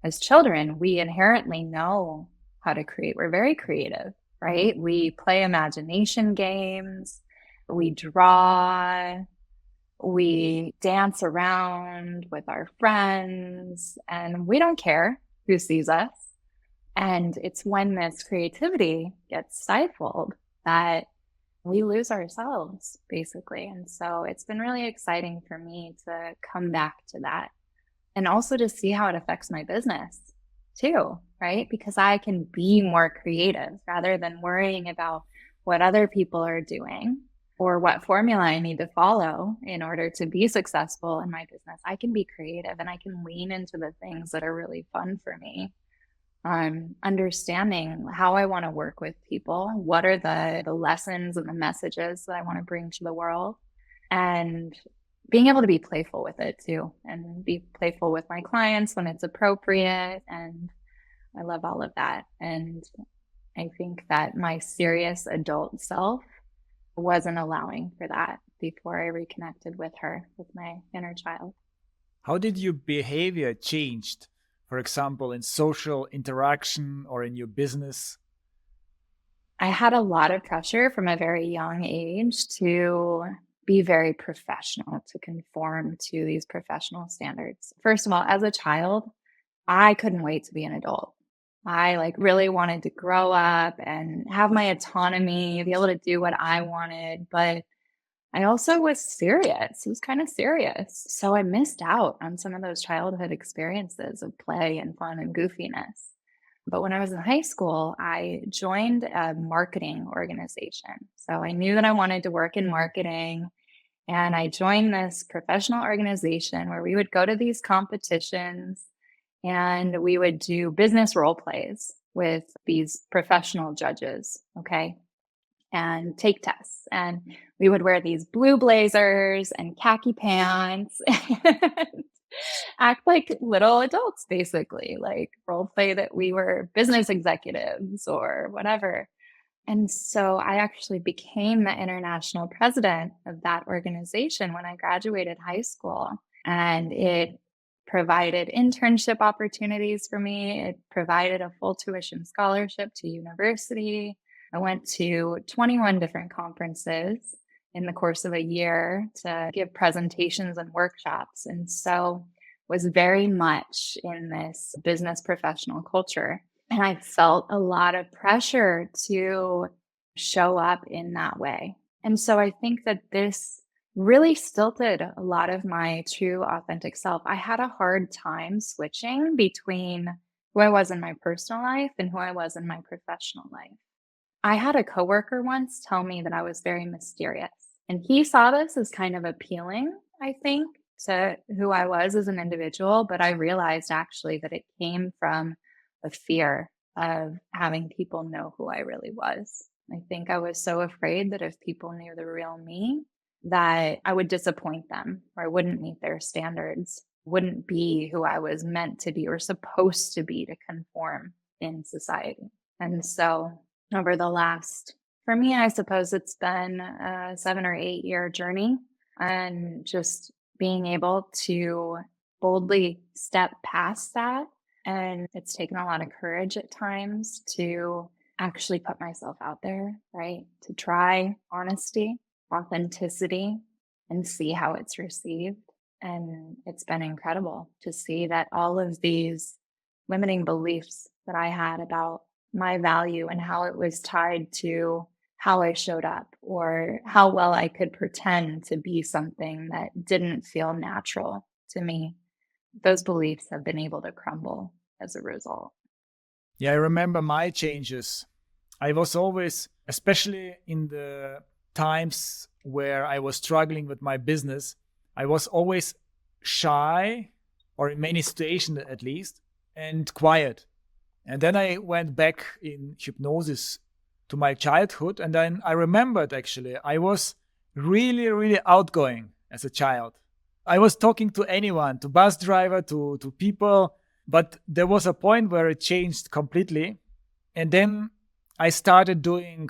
As children, we inherently know how to create. We're very creative, right? We play imagination games, we draw, we dance around with our friends, and we don't care who sees us. And it's when this creativity gets stifled that we lose ourselves, basically. And so it's been really exciting for me to come back to that and also to see how it affects my business too, right? Because I can be more creative rather than worrying about what other people are doing or what formula I need to follow in order to be successful in my business. I can be creative and I can lean into the things that are really fun for me. Understanding how I want to work with people, what are the lessons and the messages that I want to bring to the world, and being able to be playful with it too, and be playful with my clients when it's appropriate. And I love all of that. And I think that my serious adult self wasn't allowing for that before I reconnected with her, with my inner child. How did your behavior changed, for example, in social interaction or in your business? I had a lot of pressure from a very young age to be very professional, to conform to these professional standards. First of all, as a child, I couldn't wait to be an adult. I like really wanted to grow up and have my autonomy, be able to do what I wanted, but I also was serious. It was kind of serious. So I missed out on some of those childhood experiences of play and fun and goofiness. But when I was in high school, I joined a marketing organization. So I knew that I wanted to work in marketing. And I joined this professional organization where we would go to these competitions and we would do business role plays with these professional judges. Okay. And take tests. And we would wear these blue blazers and khaki pants and act like little adults, basically, like role play that we were business executives or whatever. And so I actually became the international president of that organization when I graduated high school. And it provided internship opportunities for me. It provided a full tuition scholarship to university. I went to 21 different conferences in the course of a year to give presentations and workshops. And so was very much in this business professional culture. And I felt a lot of pressure to show up in that way. And so I think that this really stilted a lot of my true authentic self. I had a hard time switching between who I was in my personal life and who I was in my professional life. I had a coworker once tell me that I was very mysterious, and he saw this as kind of appealing, I think, to who I was as an individual. But I realized actually that it came from a fear of having people know who I really was. I think I was so afraid that if people knew the real me, that I would disappoint them or I wouldn't meet their standards, wouldn't be who I was meant to be or supposed to be to conform in society. And so over the last, for me, I suppose it's been a 7 or 8 year journey, and just being able to boldly step past that. And it's taken a lot of courage at times to actually put myself out there, right? To try honesty, authenticity, and see how it's received. And it's been incredible to see that all of these limiting beliefs that I had about my value and how it was tied to how I showed up or how well I could pretend to be something that didn't feel natural to me. Those beliefs have been able to crumble as a result. Yeah, I remember my changes. I was always, especially in the times where I was struggling with my business, I was always shy, or in many situations at least, and quiet. And then I went back in hypnosis to my childhood. And then I remembered actually, I was really, really outgoing as a child. I was talking to anyone, to bus driver, to people. But there was a point where it changed completely. And then I started doing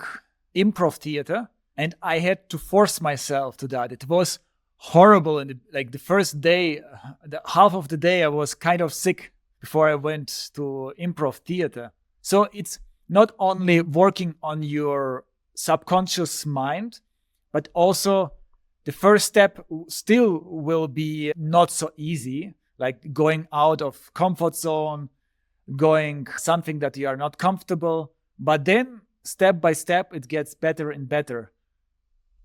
improv theater, and I had to force myself to that. It was horrible. And like the first day, the half of the day, I was kind of sick before I went to improv theater. So it's not only working on your subconscious mind, but also the first step still will be not so easy, like going out of comfort zone, going something that you are not comfortable. But then step by step, it gets better and better.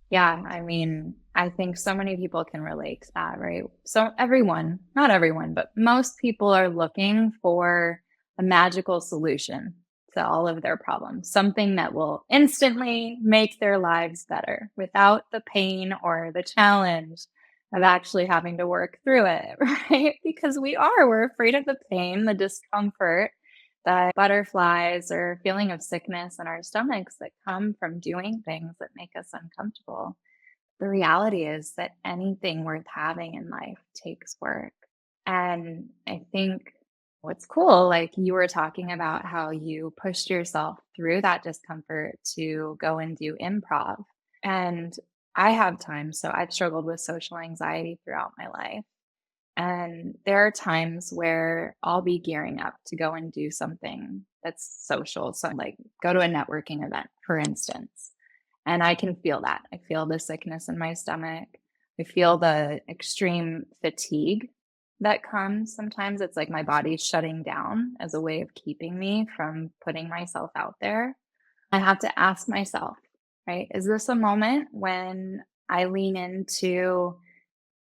Yeah, I mean, I think so many people can relate to that, right? So everyone, not everyone, but most people are looking for a magical solution to all of their problems, something that will instantly make their lives better without the pain or the challenge of actually having to work through it, right? Because we're afraid of the pain, the discomfort, the butterflies or feeling of sickness in our stomachs that come from doing things that make us uncomfortable. The reality is that anything worth having in life takes work. And I think what's cool, like you were talking about how you pushed yourself through that discomfort to go and do improv. And I have times, so I've struggled with social anxiety throughout my life. And there are times where I'll be gearing up to go and do something that's social. So, like, go to a networking event, for instance. And I can feel that. I feel the sickness in my stomach. I feel the extreme fatigue that comes. Sometimes it's like my body's shutting down as a way of keeping me from putting myself out there. I have to ask myself, right? Is this a moment when I lean into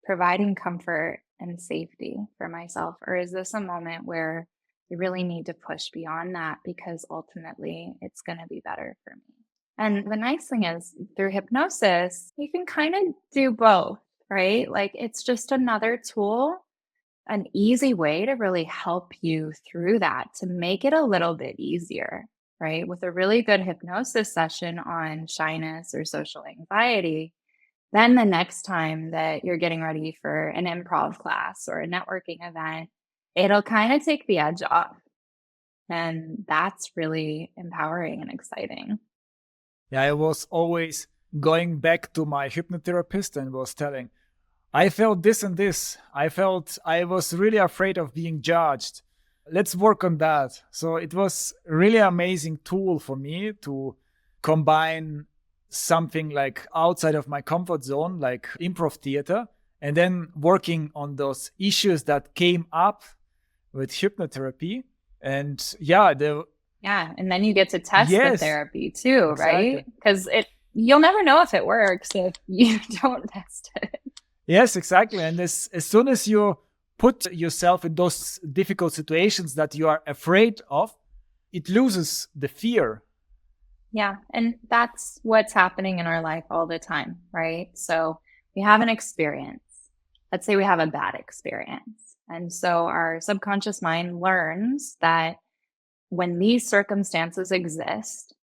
providing comfort and safety for myself? Or is this a moment where I really need to push beyond that because ultimately it's going to be better for me? And the nice thing is, through hypnosis, you can kind of do both, right? Like it's just another tool, an easy way to really help you through that, to make it a little bit easier, right? With a really good hypnosis session on shyness or social anxiety, then the next time that you're getting ready for an improv class or a networking event, it'll kind of take the edge off. And that's really empowering and exciting. Yeah, I was always going back to my hypnotherapist and was telling, I felt this and this. I felt I was really afraid of being judged. Let's work on that. So it was really amazing tool for me to combine something like outside of my comfort zone, like improv theater, and then working on those issues that came up with hypnotherapy. And yeah, and then you get to test the yes, therapy too, exactly. right? Because you'll never know if it works if you don't test it. Yes, exactly. And as soon as you put yourself in those difficult situations that you are afraid of, it loses the fear. Yeah. And that's what's happening in our life all the time, right? So we have an experience. Let's say we have a bad experience. And so our subconscious mind learns that when these circumstances exist,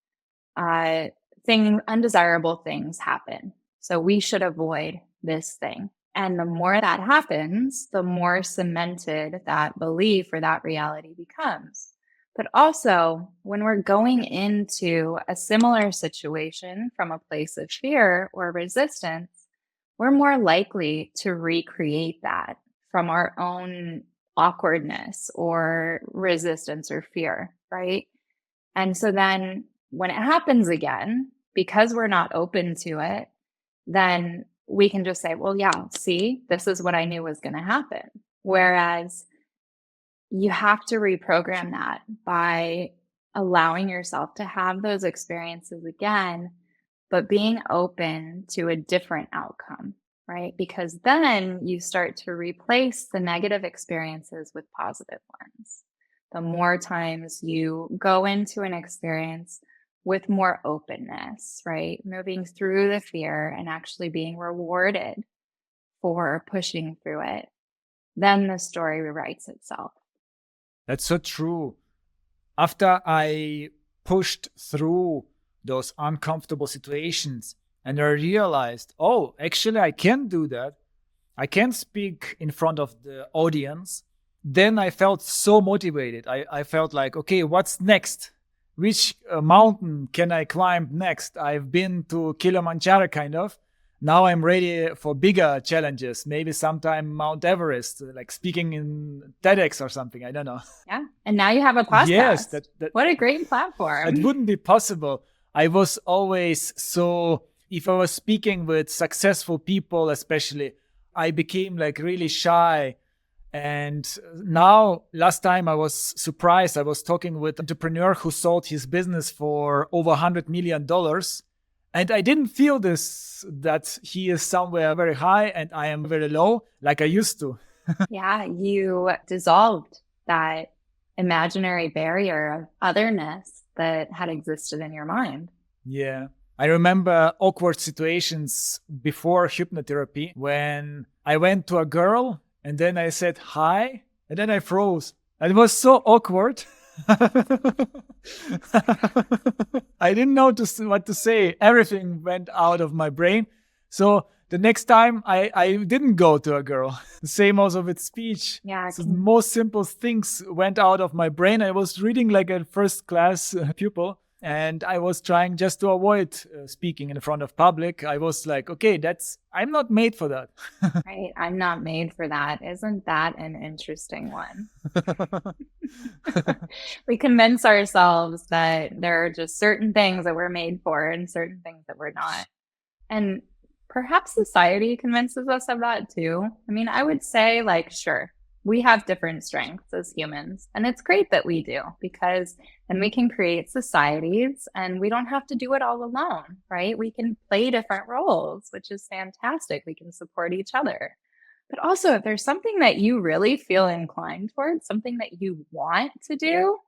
undesirable things happen. So we should avoid this thing. And the more that happens, the more cemented that belief or that reality becomes. But also, when we're going into a similar situation from a place of fear or resistance, we're more likely to recreate that from our own awkwardness or resistance or fear, right? And so then when it happens again, because we're not open to it, then we can just say, well, yeah, see, this is what I knew was going to happen. Whereas you have to reprogram that by allowing yourself to have those experiences again, but being open to a different outcome, right? Because then you start to replace the negative experiences with positive ones. The more times you go into an experience with more openness, right? Moving through the fear and actually being rewarded for pushing through it, then the story rewrites itself. That's so true. After I pushed through those uncomfortable situations and I realized, oh, actually, I can do that. I can speak in front of the audience. Then I felt so motivated. I felt like, okay, what's next? Which mountain can I climb next? I've been to Kilimanjaro, kind of. Now I'm ready for bigger challenges. Maybe sometime Mount Everest, like speaking in TEDx or something. I don't know. Yeah. And now you have a podcast. Yes. What a great platform. It wouldn't be possible. I was always if I was speaking with successful people, especially, I became like really shy. And now, last time I was surprised, I was talking with an entrepreneur who sold his business for over $100 million. And I didn't feel that he is somewhere very high and I am very low like I used to. Yeah, you dissolved that imaginary barrier of otherness that had existed in your mind. Yeah. I remember awkward situations before hypnotherapy when I went to a girl and then I said hi and then I froze. It was so awkward. I didn't know what to say. Everything went out of my brain. So the next time I didn't go to a girl. Same also with speech. Yeah. So the most simple things went out of my brain. I was reading like a first class pupil, and I was trying just to avoid speaking in front of public. I was like, okay, I'm not made for that. Right. I'm not made for that. Isn't that an interesting one? We convince ourselves that there are just certain things that we're made for and certain things that we're not. And perhaps society convinces us of that too. I mean, I would say, like, sure, we have different strengths as humans. And it's great that we do, because then we can create societies and we don't have to do it all alone, right? We can play different roles, which is fantastic. We can support each other. But also, if there's something that you really feel inclined towards, something that you want to do,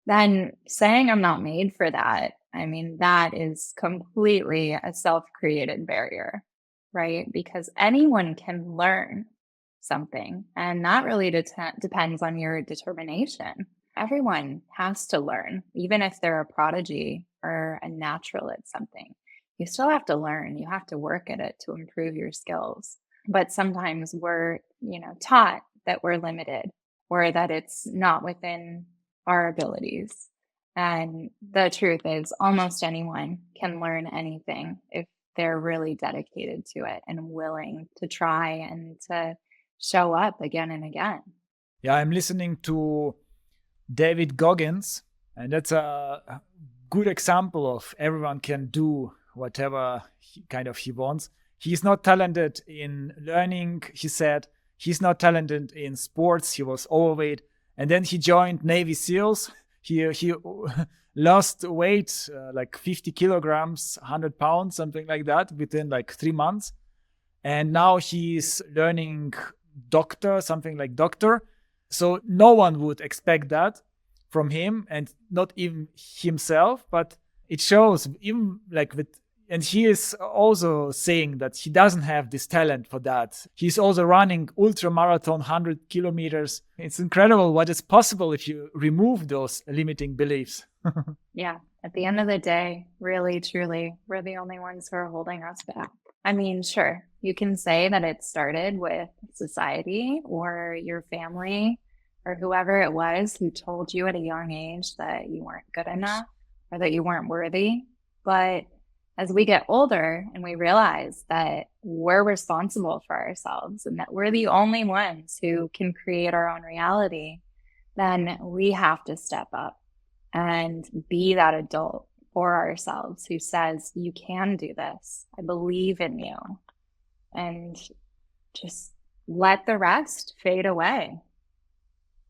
then saying I'm not made for that, I mean, that is completely a self-created barrier, right? Because anyone can learn something, and that really depends on your determination. Everyone has to learn, even if they're a prodigy or a natural at something. You still have to learn. You have to work at it to improve your skills. But sometimes we're, taught that we're limited or that it's not within our abilities. And the truth is, almost anyone can learn anything if they're really dedicated to it and willing to try and to show up again and again. Yeah, I'm listening to David Goggins, and that's a good example of everyone can do whatever he wants. He's not talented in learning, he said. He's not talented in sports. He was overweight. And then he joined Navy SEALs. He lost weight, like 50 kilograms, 100 pounds, something like that, within like 3 months. And now he's learning something like doctor. So no one would expect that from him, and not even himself. But it shows, even like and he is also saying that he doesn't have this talent for that. He's also running ultra marathon, 100 kilometers. It's incredible what is possible if you remove those limiting beliefs. Yeah. At the end of the day, really, truly, we're the only ones who are holding us back. I mean, sure, you can say that it started with society or your family or whoever it was who told you at a young age that you weren't good enough or that you weren't worthy. But as we get older and we realize that we're responsible for ourselves and that we're the only ones who can create our own reality, then we have to step up and be that adult for ourselves who says, you can do this. I believe in you. And just let the rest fade away.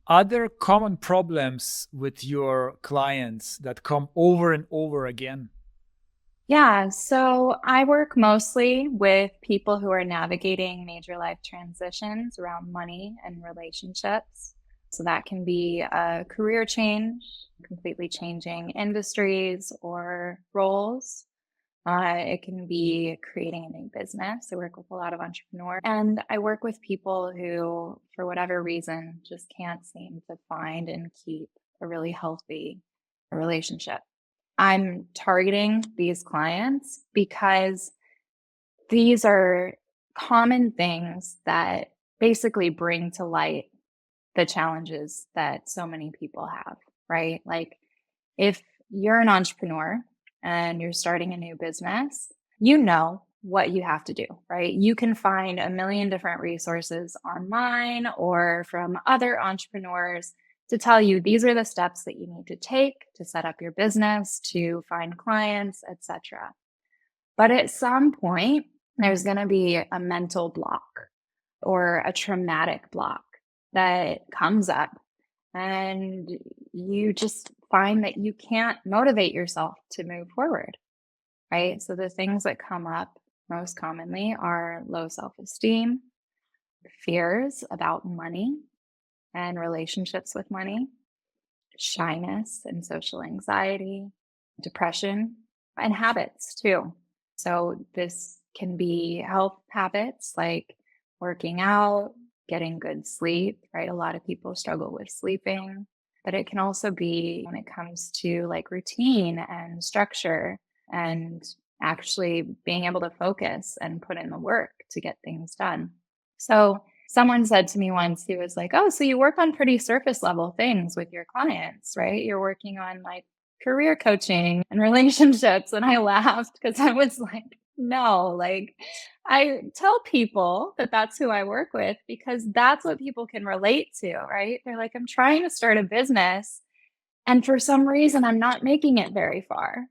Are there common problems with your clients that come over and over again? Yeah, so I work mostly with people who are navigating major life transitions around money and relationships. So that can be a career change, completely changing industries or roles. It can be creating a new business. I work with a lot of entrepreneurs, and I work with people who, for whatever reason, just can't seem to find and keep a really healthy relationship. I'm targeting these clients because these are common things that basically bring to light the challenges that so many people have, right? Like if you're an entrepreneur and you're starting a new business, you know what you have to do, right? You can find a million different resources online or from other entrepreneurs to tell you these are the steps that you need to take to set up your business, to find clients, etc. But at some point, there's going to be a mental block or a traumatic block that comes up, and you just find that you can't motivate yourself to move forward, right? So the things that come up most commonly are low self-esteem, fears about money and relationships with money, shyness and social anxiety, depression, and habits too. So this can be health habits like working out, getting good sleep, right? A lot of people struggle with sleeping, but it can also be when it comes to like routine and structure and actually being able to focus and put in the work to get things done. So someone said to me once, he was like, "Oh, so you work on pretty surface level things with your clients, right? You're working on like career coaching and relationships." And I laughed because I was like, no, like I tell people that that's who I work with because that's what people can relate to, right? They're like, I'm trying to start a business and for some reason I'm not making it very far.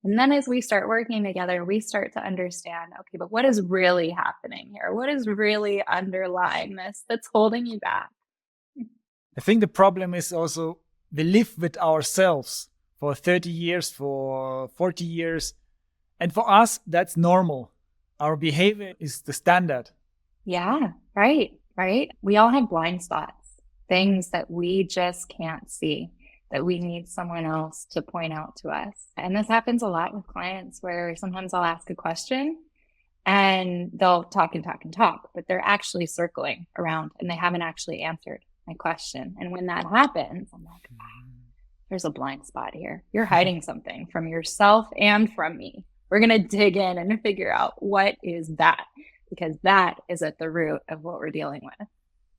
And then as we start working together, we start to understand, okay, but what is really happening here? What is really underlying this that's holding you back? I think the problem is also we live with ourselves for 30 years, for 40 years. And for us, that's normal. Our behavior is the standard. Yeah, right, right. We all have blind spots, things that we just can't see, that we need someone else to point out to us. And this happens a lot with clients where sometimes I'll ask a question and they'll talk and talk and talk, but they're actually circling around and they haven't actually answered my question. And when that happens, I'm like, there's a blind spot here. You're hiding something from yourself and from me. We're going to dig in and figure out what is that, because that is at the root of what we're dealing with.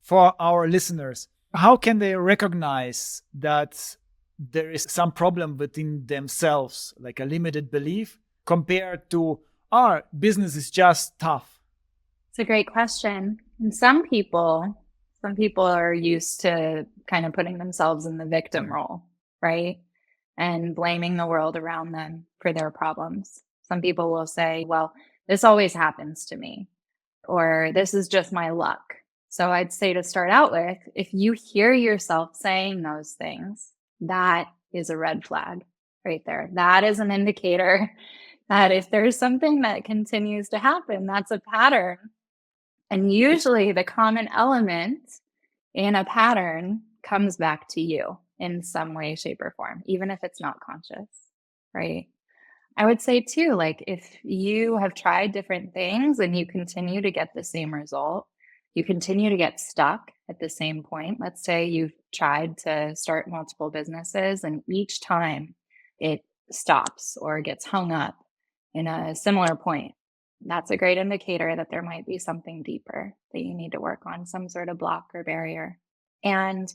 For our listeners, how can they recognize that there is some problem within themselves, like a limited belief, compared to our business is just tough? It's a great question. And some people are used to kind of putting themselves in the victim role, right? And blaming the world around them for their problems. Some people will say, well, this always happens to me, or this is just my luck. So I'd say to start out with, if you hear yourself saying those things, that is a red flag right there. That is an indicator that if there's something that continues to happen, that's a pattern. And usually the common element in a pattern comes back to you in some way, shape, or form, even if it's not conscious, right? I would say too, like if you have tried different things and you continue to get the same result, you continue to get stuck at the same point. Let's say you've tried to start multiple businesses and each time it stops or gets hung up in a similar point. That's a great indicator that there might be something deeper that you need to work on, some sort of block or barrier. And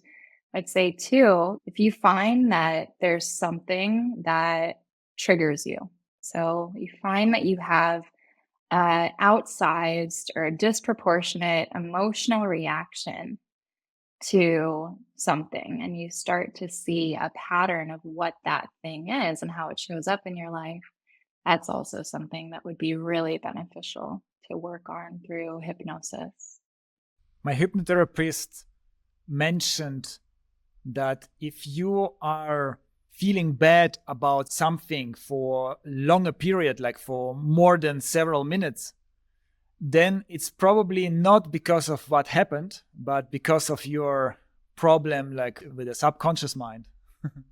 I'd say too, if you find that there's something that triggers you, so you find that you have outsized or disproportionate emotional reaction to something, and you start to see a pattern of what that thing is and how it shows up in your life, that's also something that would be really beneficial to work on through hypnosis. My hypnotherapist mentioned that if you are feeling bad about something for a longer period, like for more than several minutes, then it's probably not because of what happened, but because of your problem, like with the subconscious mind.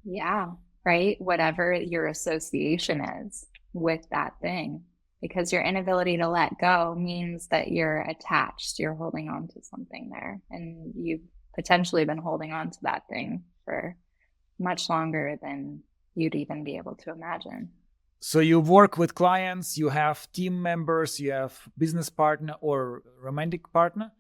Yeah, right. Whatever your association is with that thing, because your inability to let go means that you're attached, you're holding on to something there, and you've potentially been holding on to that thing for much longer than you'd even be able to imagine. So you work with clients, you have team members, you have business partner or romantic partner,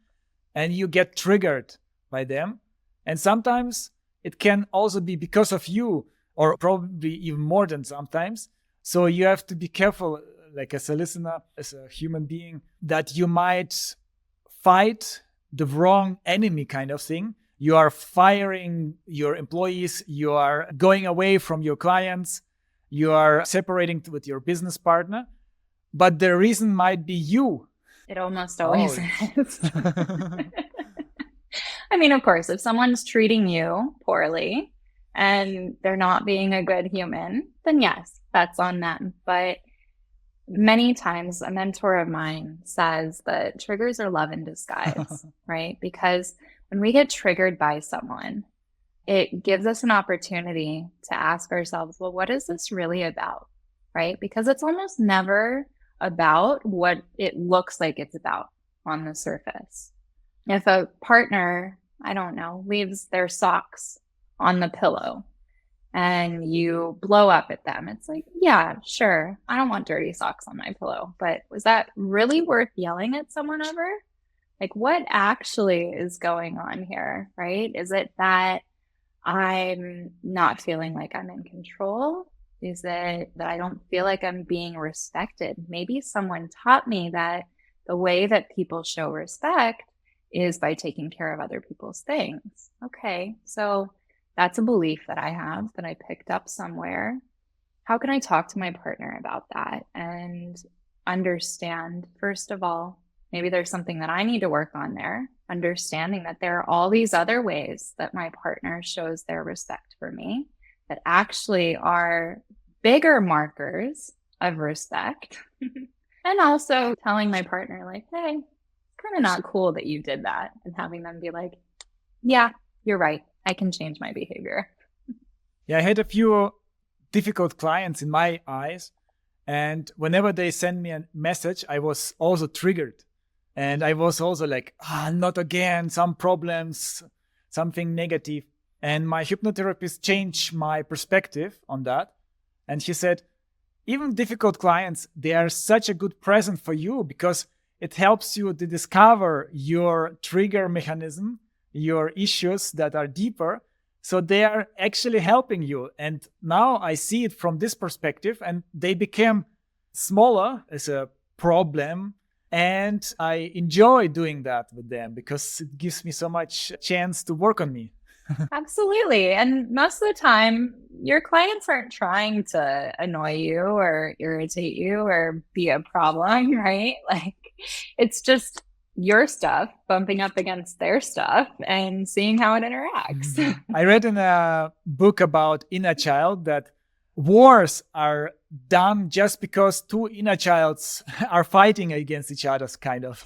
and you get triggered by them. And sometimes it can also be because of you, or probably even more than sometimes. So you have to be careful, like as a listener, as a human being, that you might fight the wrong enemy kind of thing. You are firing your employees, you are going away from your clients, you are separating with your business partner, but the reason might be you. It almost always is. I mean, of course, if someone's treating you poorly and they're not being a good human, then yes, that's on them. But many times a mentor of mine says that triggers are love in disguise, right? Because when we get triggered by someone, it gives us an opportunity to ask ourselves, well, what is this really about, right? Because it's almost never about what it looks like it's about on the surface. If a partner, I don't know, leaves their socks on the pillow and you blow up at them, it's like, yeah, sure, I don't want dirty socks on my pillow, but was that really worth yelling at someone over? Like, what actually is going on here, right? Is it that I'm not feeling like I'm in control? Is it that I don't feel like I'm being respected? Maybe someone taught me that the way that people show respect is by taking care of other people's things. Okay, so that's a belief that I have that I picked up somewhere. How can I talk to my partner about that and understand, first of all, maybe there's something that I need to work on there, understanding that there are all these other ways that my partner shows their respect for me that actually are bigger markers of respect. And also telling my partner, like, hey, it's kind of not cool that you did that. And having them be like, yeah, you're right. I can change my behavior. Yeah, I had a few difficult clients in my eyes. And whenever they send me a message, I was also triggered. And I was also like, not again, some problems, something negative. And my hypnotherapist changed my perspective on that. And she said, even difficult clients, they are such a good present for you because it helps you to discover your trigger mechanism, your issues that are deeper. So they are actually helping you. And now I see it from this perspective, and they became smaller as a problem. And I enjoy doing that with them because it gives me so much chance to work on me. Absolutely. And most of the time, your clients aren't trying to annoy you or irritate you or be a problem, right? Like, it's just your stuff bumping up against their stuff and seeing how it interacts. I read in a book about inner child that wars are done just because two inner childs are fighting against each other, kind of.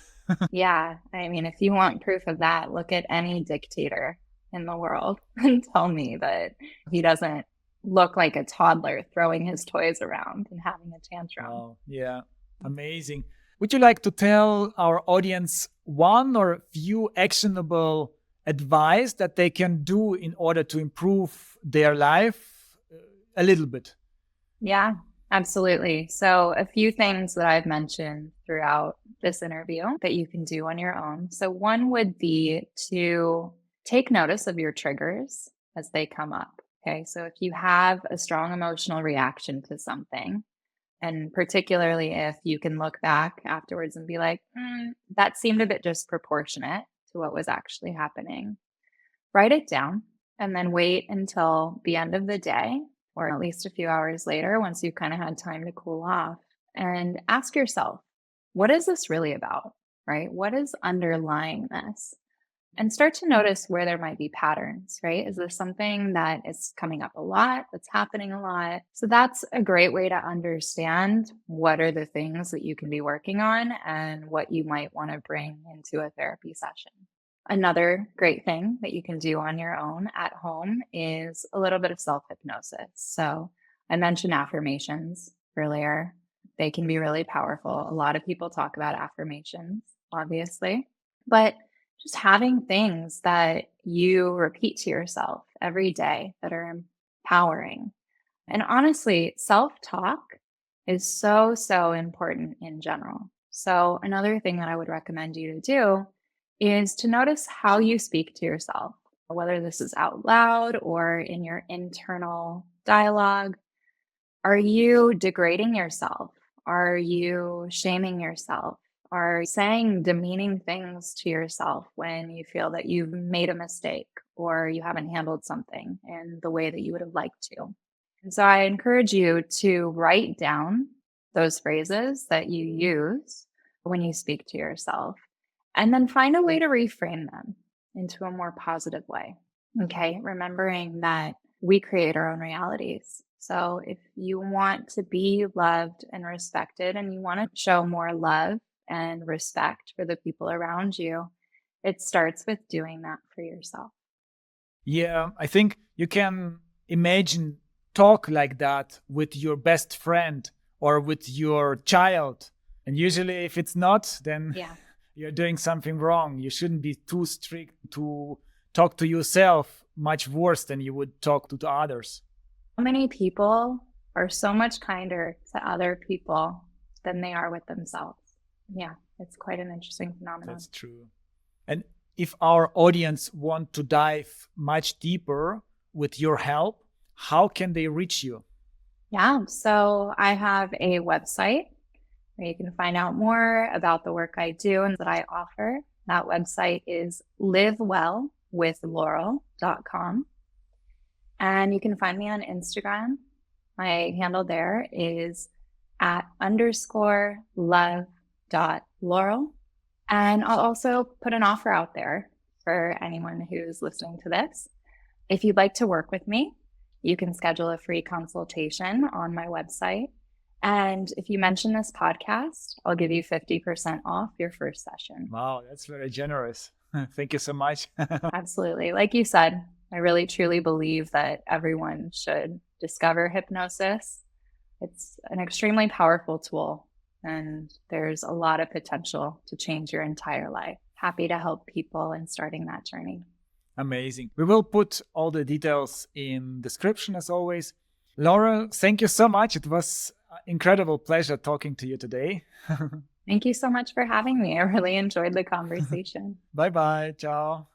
Yeah. I mean, if you want proof of that, look at any dictator in the world and tell me that he doesn't look like a toddler throwing his toys around and having a tantrum. Oh, yeah. Amazing. Would you like to tell our audience one or few actionable advice that they can do in order to improve their life a little bit? Yeah, absolutely. So a few things that I've mentioned throughout this interview that you can do on your own. So one would be to take notice of your triggers as they come up. Okay. So if you have a strong emotional reaction to something, and particularly if you can look back afterwards and be like, that seemed a bit disproportionate to what was actually happening, write it down and then wait until the end of the day or at least a few hours later, once you've kind of had time to cool off, and ask yourself, what is this really about? Right? What is underlying this? And start to notice where there might be patterns, right? Is this something that is coming up a lot, that's happening a lot? So that's a great way to understand what are the things that you can be working on and what you might want to bring into a therapy session. Another great thing that you can do on your own at home is a little bit of self-hypnosis. So I mentioned affirmations earlier. They can be really powerful. A lot of people talk about affirmations, obviously, but just having things that you repeat to yourself every day that are empowering. And honestly, self-talk is so, so important in general. So another thing that I would recommend you to do is to notice how you speak to yourself, whether this is out loud or in your internal dialogue. Are you degrading yourself? Are you shaming yourself? Are saying demeaning things to yourself when you feel that you've made a mistake or you haven't handled something in the way that you would have liked to? And so I encourage you to write down those phrases that you use when you speak to yourself and then find a way to reframe them into a more positive way. Okay. Remembering that we create our own realities. So if you want to be loved and respected and you want to show more love and respect for the people around you, it starts with doing that for yourself. Yeah, I think you can imagine talk like that with your best friend or with your child. And usually if it's not, then you're doing something wrong. You shouldn't be too strict to talk to yourself much worse than you would talk to others. Many people are so much kinder to other people than they are with themselves. Yeah, it's quite an interesting phenomenon. That's true. And if our audience want to dive much deeper with your help, how can they reach you? Yeah, so I have a website where you can find out more about the work I do and that I offer. That website is livewellwithlaurel.com. And you can find me on Instagram. My handle there is @_love.laurel. And I'll also put an offer out there for anyone who's listening to this. If you'd like to work with me, you can schedule a free consultation on my website. And if you mention this podcast, I'll give you 50% off your first session. Wow, that's very generous. Thank you so much. Absolutely. Like you said, I really truly believe that everyone should discover hypnosis. It's an extremely powerful tool, and there's a lot of potential to change your entire life. Happy to help people in starting that journey. Amazing. We will put all the details in description as always. Laurel, thank you so much. It was an incredible pleasure talking to you today. Thank you so much for having me. I really enjoyed the conversation. Bye-bye. Ciao.